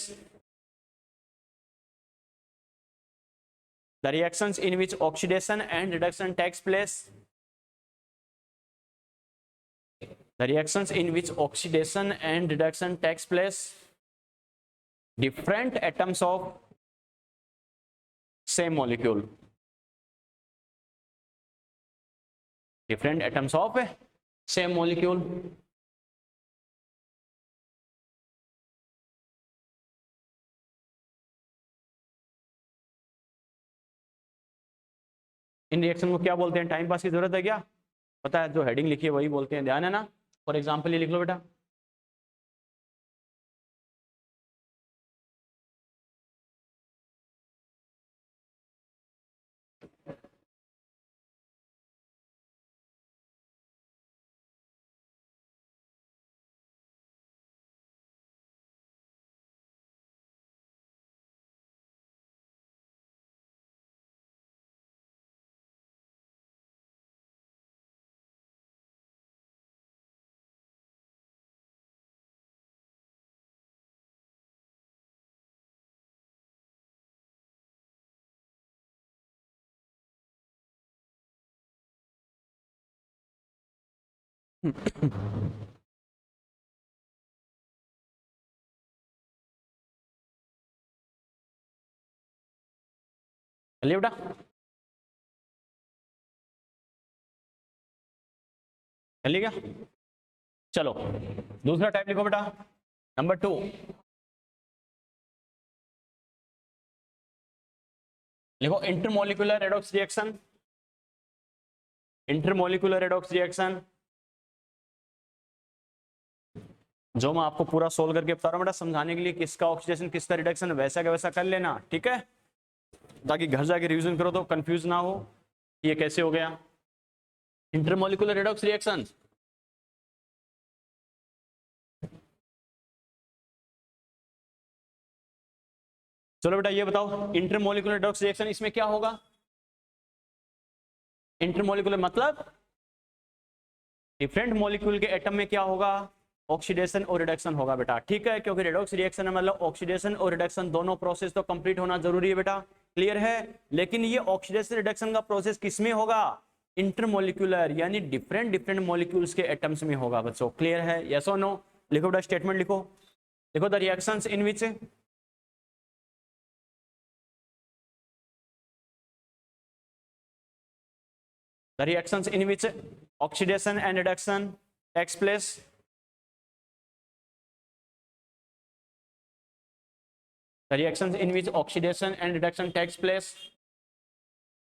the reactions in which oxidation and reduction takes place, the reactions in which oxidation and reduction takes place, different atoms of same molecule, different atoms of same molecule। In reaction को क्या बोलते हैं, time pass की जरूरत है क्या, पता है जो हेडिंग लिखी है वही बोलते हैं, ध्यान है ना। फॉर एग्जांपल ये लिख लो बेटा, चलिए बेटा चलिए क्या, चलो दूसरा टाइप लिखो बेटा, नंबर 2, लिखो intermolecular redox reaction, intermolecular redox reaction, जो मैं आपको पूरा सोल्व करके बता रहा हूँ बेटा समझाने के लिए, किसका ऑक्सीडेशन किसका रिडक्शन, वैसा का वैसा कर लेना, ठीक है। ताकि घर जाके रिवीजन करो तो कंफ्यूज ना हो ये कैसे हो गया। इंटरमोलिकुलर रेडॉक्स रिएक्शन, चलो बेटा ये बताओ इंटरमोलिकुलर रेडॉक्स रिएक्शन इसमें क्या होगा। इंटरमोलिकुलर मतलब डिफरेंट मॉलिक्यूल के एटम में क्या होगा, ऑक्सीडेशन और रिडक्शन होगा बेटा, ठीक है, क्योंकि रेडॉक्स रिएक्शन है मतलब ऑक्सीडेशन और रिडक्शन दोनों प्रोसेस तो कंप्लीट होना जरूरी है बेटा, क्लियर है। लेकिन ये ऑक्सीडेशन रिडक्शन का प्रोसेस किसमें होगा, इंटरमोलिकुलर यानी डिफरेंट डिफरेंट मॉलिक्यूल्स के एटम्स में होगा बच्चों, क्लियर है, यस और नो। लिखो बेटा स्टेटमेंट लिखो, देखो the reactions in which the reactions in which oxidation and reduction takes place, the reactions in which oxidation and reduction takes place,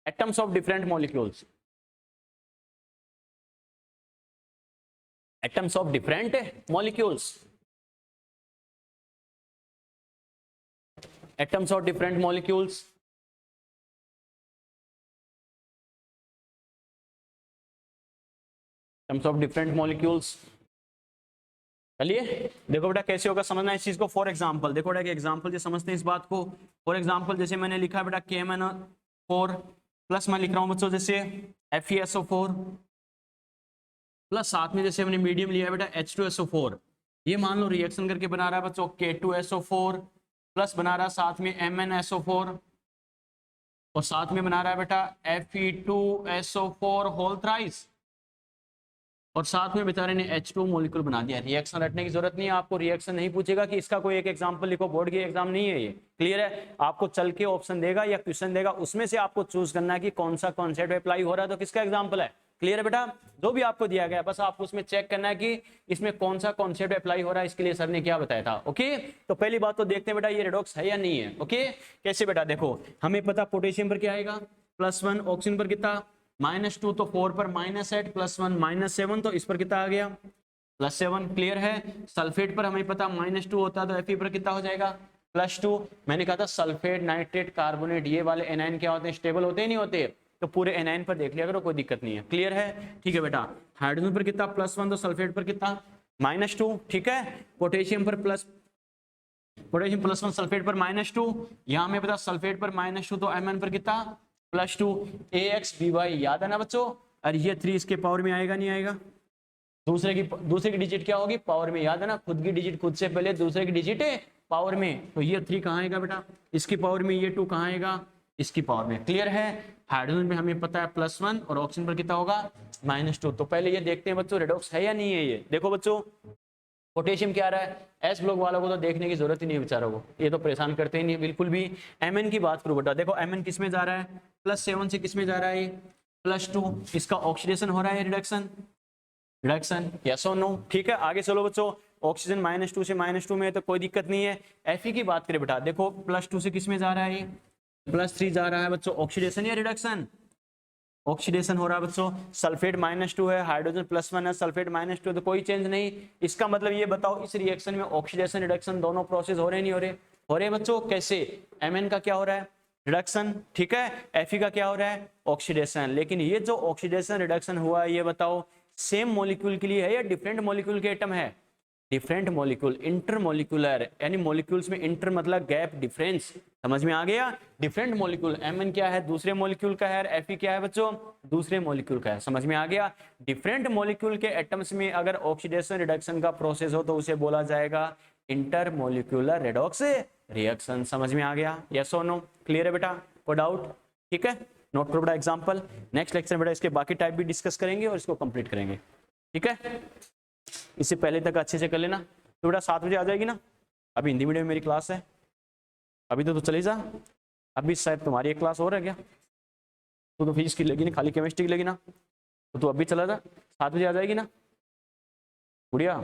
atoms of different molecules, atoms of different molecules, atoms of different molecules, atoms of different molecules। चलिए देखो बेटा कैसे होगा समझना इस चीज को। For example देखो बेटा एग्जांपल से समझते हैं इस बात को। फॉर एग्जांपल जैसे मैंने लिखा बेटा KMnO4 प्लस मैं लिख रहा हूं बच्चों जैसे FeSO4 प्लस साथ में जैसे हमने मीडियम लिया बेटा H2SO4, ये मान लो रिएक्शन करके बना रहा है बच्चों K2SO4 प्लस बना रहा है साथ में MnSO4 और साथ में बना रहा है बेटा Fe2SO4 होल थ्राइस और साथ में बेचारे ने H2 मॉलिक्यूल बना दिया। रिएक्शन रटने की जरूरत नहीं है आपको, रिएक्शन नहीं पूछेगा कि इसका कोई एक एग्जांपल लिखो, बोर्ड की एग्जाम नहीं है ये, क्लियर है। आपको चल के ऑप्शन देगा या क्वेश्चन देगा, उसमें से आपको चूज करना है कि कौन सा कॉन्सेप्ट अप्लाई हो रहा है तो किसका एग्जाम्पल है, क्लियर है बेटा। जो भी आपको दिया गया बस आपको उसमें चेक करना है कि इसमें कौन सा कॉन्सेप्ट अप्लाई हो रहा है, इसके लिए सर ने क्या बताया था। ओके तो पहली बात तो देखते हैं बेटा ये रेडॉक्स है या नहीं है। ओके कैसे बेटा, देखो हमें पता पोटेशियम पर क्या आएगा +1, ऑक्सीजन पर कितना -2, तो 4 पर -8 +1 -7, तो इस पर कितना आ गया +7, क्लियर है। सल्फेट पर हमें पता -2 होता है तो Fe पर कितना हो जाएगा +2। मैंने कहा था सल्फेट नाइट्रेट कार्बोनेट ये वाले एनायन क्या होते हैं, स्टेबल होते ही नहीं होते, तो पूरे एनायन पर देख लिया करो कोई दिक्कत नहीं है, क्लियर है, ठीक है बेटा। हाइड्रोजन पर कितना +1, तो सल्फेट पर कितना -2, ठीक है। पोटेशियम पर पोटेशियम +1 सल्फेट पर -2, यहाँ में पता सल्फेट पर -2 तो Mn पर कितना +2, AX/BY याद है ना बच्चों, और ये 3 इसके पावर में आएगा नहीं आएगा, दूसरे की डिजिट क्या होगी पावर में, याद है ना, खुद की डिजिट खुद से पहले दूसरे की डिजिट पावर में, तो ये 3 कहाँ आएगा बेटा इसकी पावर में, ये 2 कहाँ आएगा इसकी पावर में, क्लियर है। हाइड्रोजन में हमें पता है +1 और ऑक्सीजन पर कितना होगा -2। तो पहले ये देखते हैं बच्चों रेडॉक्स है या नहीं है ये। देखो बच्चों पोटेशियम क्या आ रहा है, एस ब्लॉक वालों को तो देखने की जरूरत ही नहीं है बेचारों को, ये तो परेशान करते ही नहीं बिल्कुल भी। Mn की बात करूं बेटा, देखो Mn किस में जा रहा है +7 से किस में जा रहा है +2, इसका ऑक्सीडेशन हो रहा है रिडक्शन, यस और नो, ठीक है। आगे चलो बच्चों, ऑक्सीजन -2 से -2 में है तो कोई दिक्कत नहीं है। Fe की बात करें बेटा, देखो +2 से किस में जा रहा है +3 जा रहा है बच्चों, ऑक्सीडेशन या रिडक्शन, ऑक्सीडेशन हो रहा है बच्चों। सल्फेट -2 है, हाइड्रोजन +1 है, सल्फेट -2 है तो कोई चेंज नहीं। इसका मतलब ये बताओ इस रिएक्शन में ऑक्सीडेशन रिडक्शन दोनों प्रोसेस हो रहे नहीं हो रहे, हो रहे बच्चों, कैसे, Mn का क्या हो रहा है रिडक्शन, ठीक है, Fe का क्या हो रहा है ऑक्सीडेशन। लेकिन ये जो ऑक्सीडेशन रिडक्शन हुआ है ये बताओ सेम मॉलिक्यूल के लिए है या डिफरेंट मॉलिक्यूल के एटम है, डिफरेंट मॉलिक्यूल, इंटरमॉलिक्यूलर, यानी मॉलिक्यूल्स में इंटर मतलब गैप, डिफरेंस, समझ में आ गया। डिफरेंट मॉलिक्यूल, Mn क्या है दूसरे मॉलिक्यूल का है, और Fe क्या है बच्चों दूसरे मॉलिक्यूल का है, समझ में आ गया। डिफरेंट मॉलिक्यूल के एटम्स में अगर ऑक्सीडेशन रिडक्शन का प्रोसेस हो तो उसे बोला जाएगा इंटरमॉलिक्यूलर रेडॉक्स रिएक्शन, समझ में आ गया, यस और नो, क्लियर है बेटा, कोई डाउट, ठीक है। नोट करो बेटा एग्जाम्पल, नेक्स्ट लेक्चर बेटा इसके बाकी टाइप भी डिस्कस करेंगे और इसको कंप्लीट करेंगे, ठीक है। इससे पहले तक अच्छे से कर लेना। तो बेटा 7 बजे आ जाएगी ना, अभी हिंदी मीडियम में मेरी क्लास है, अभी तो चले जा, अभी शायद तुम्हारी एक क्लास और है क्या, तो फीस की लगी ना, खाली केमिस्ट्री की लगी ना, तो तू अभी चला जा, 7 बजे आ जाएगी ना गुड़िया।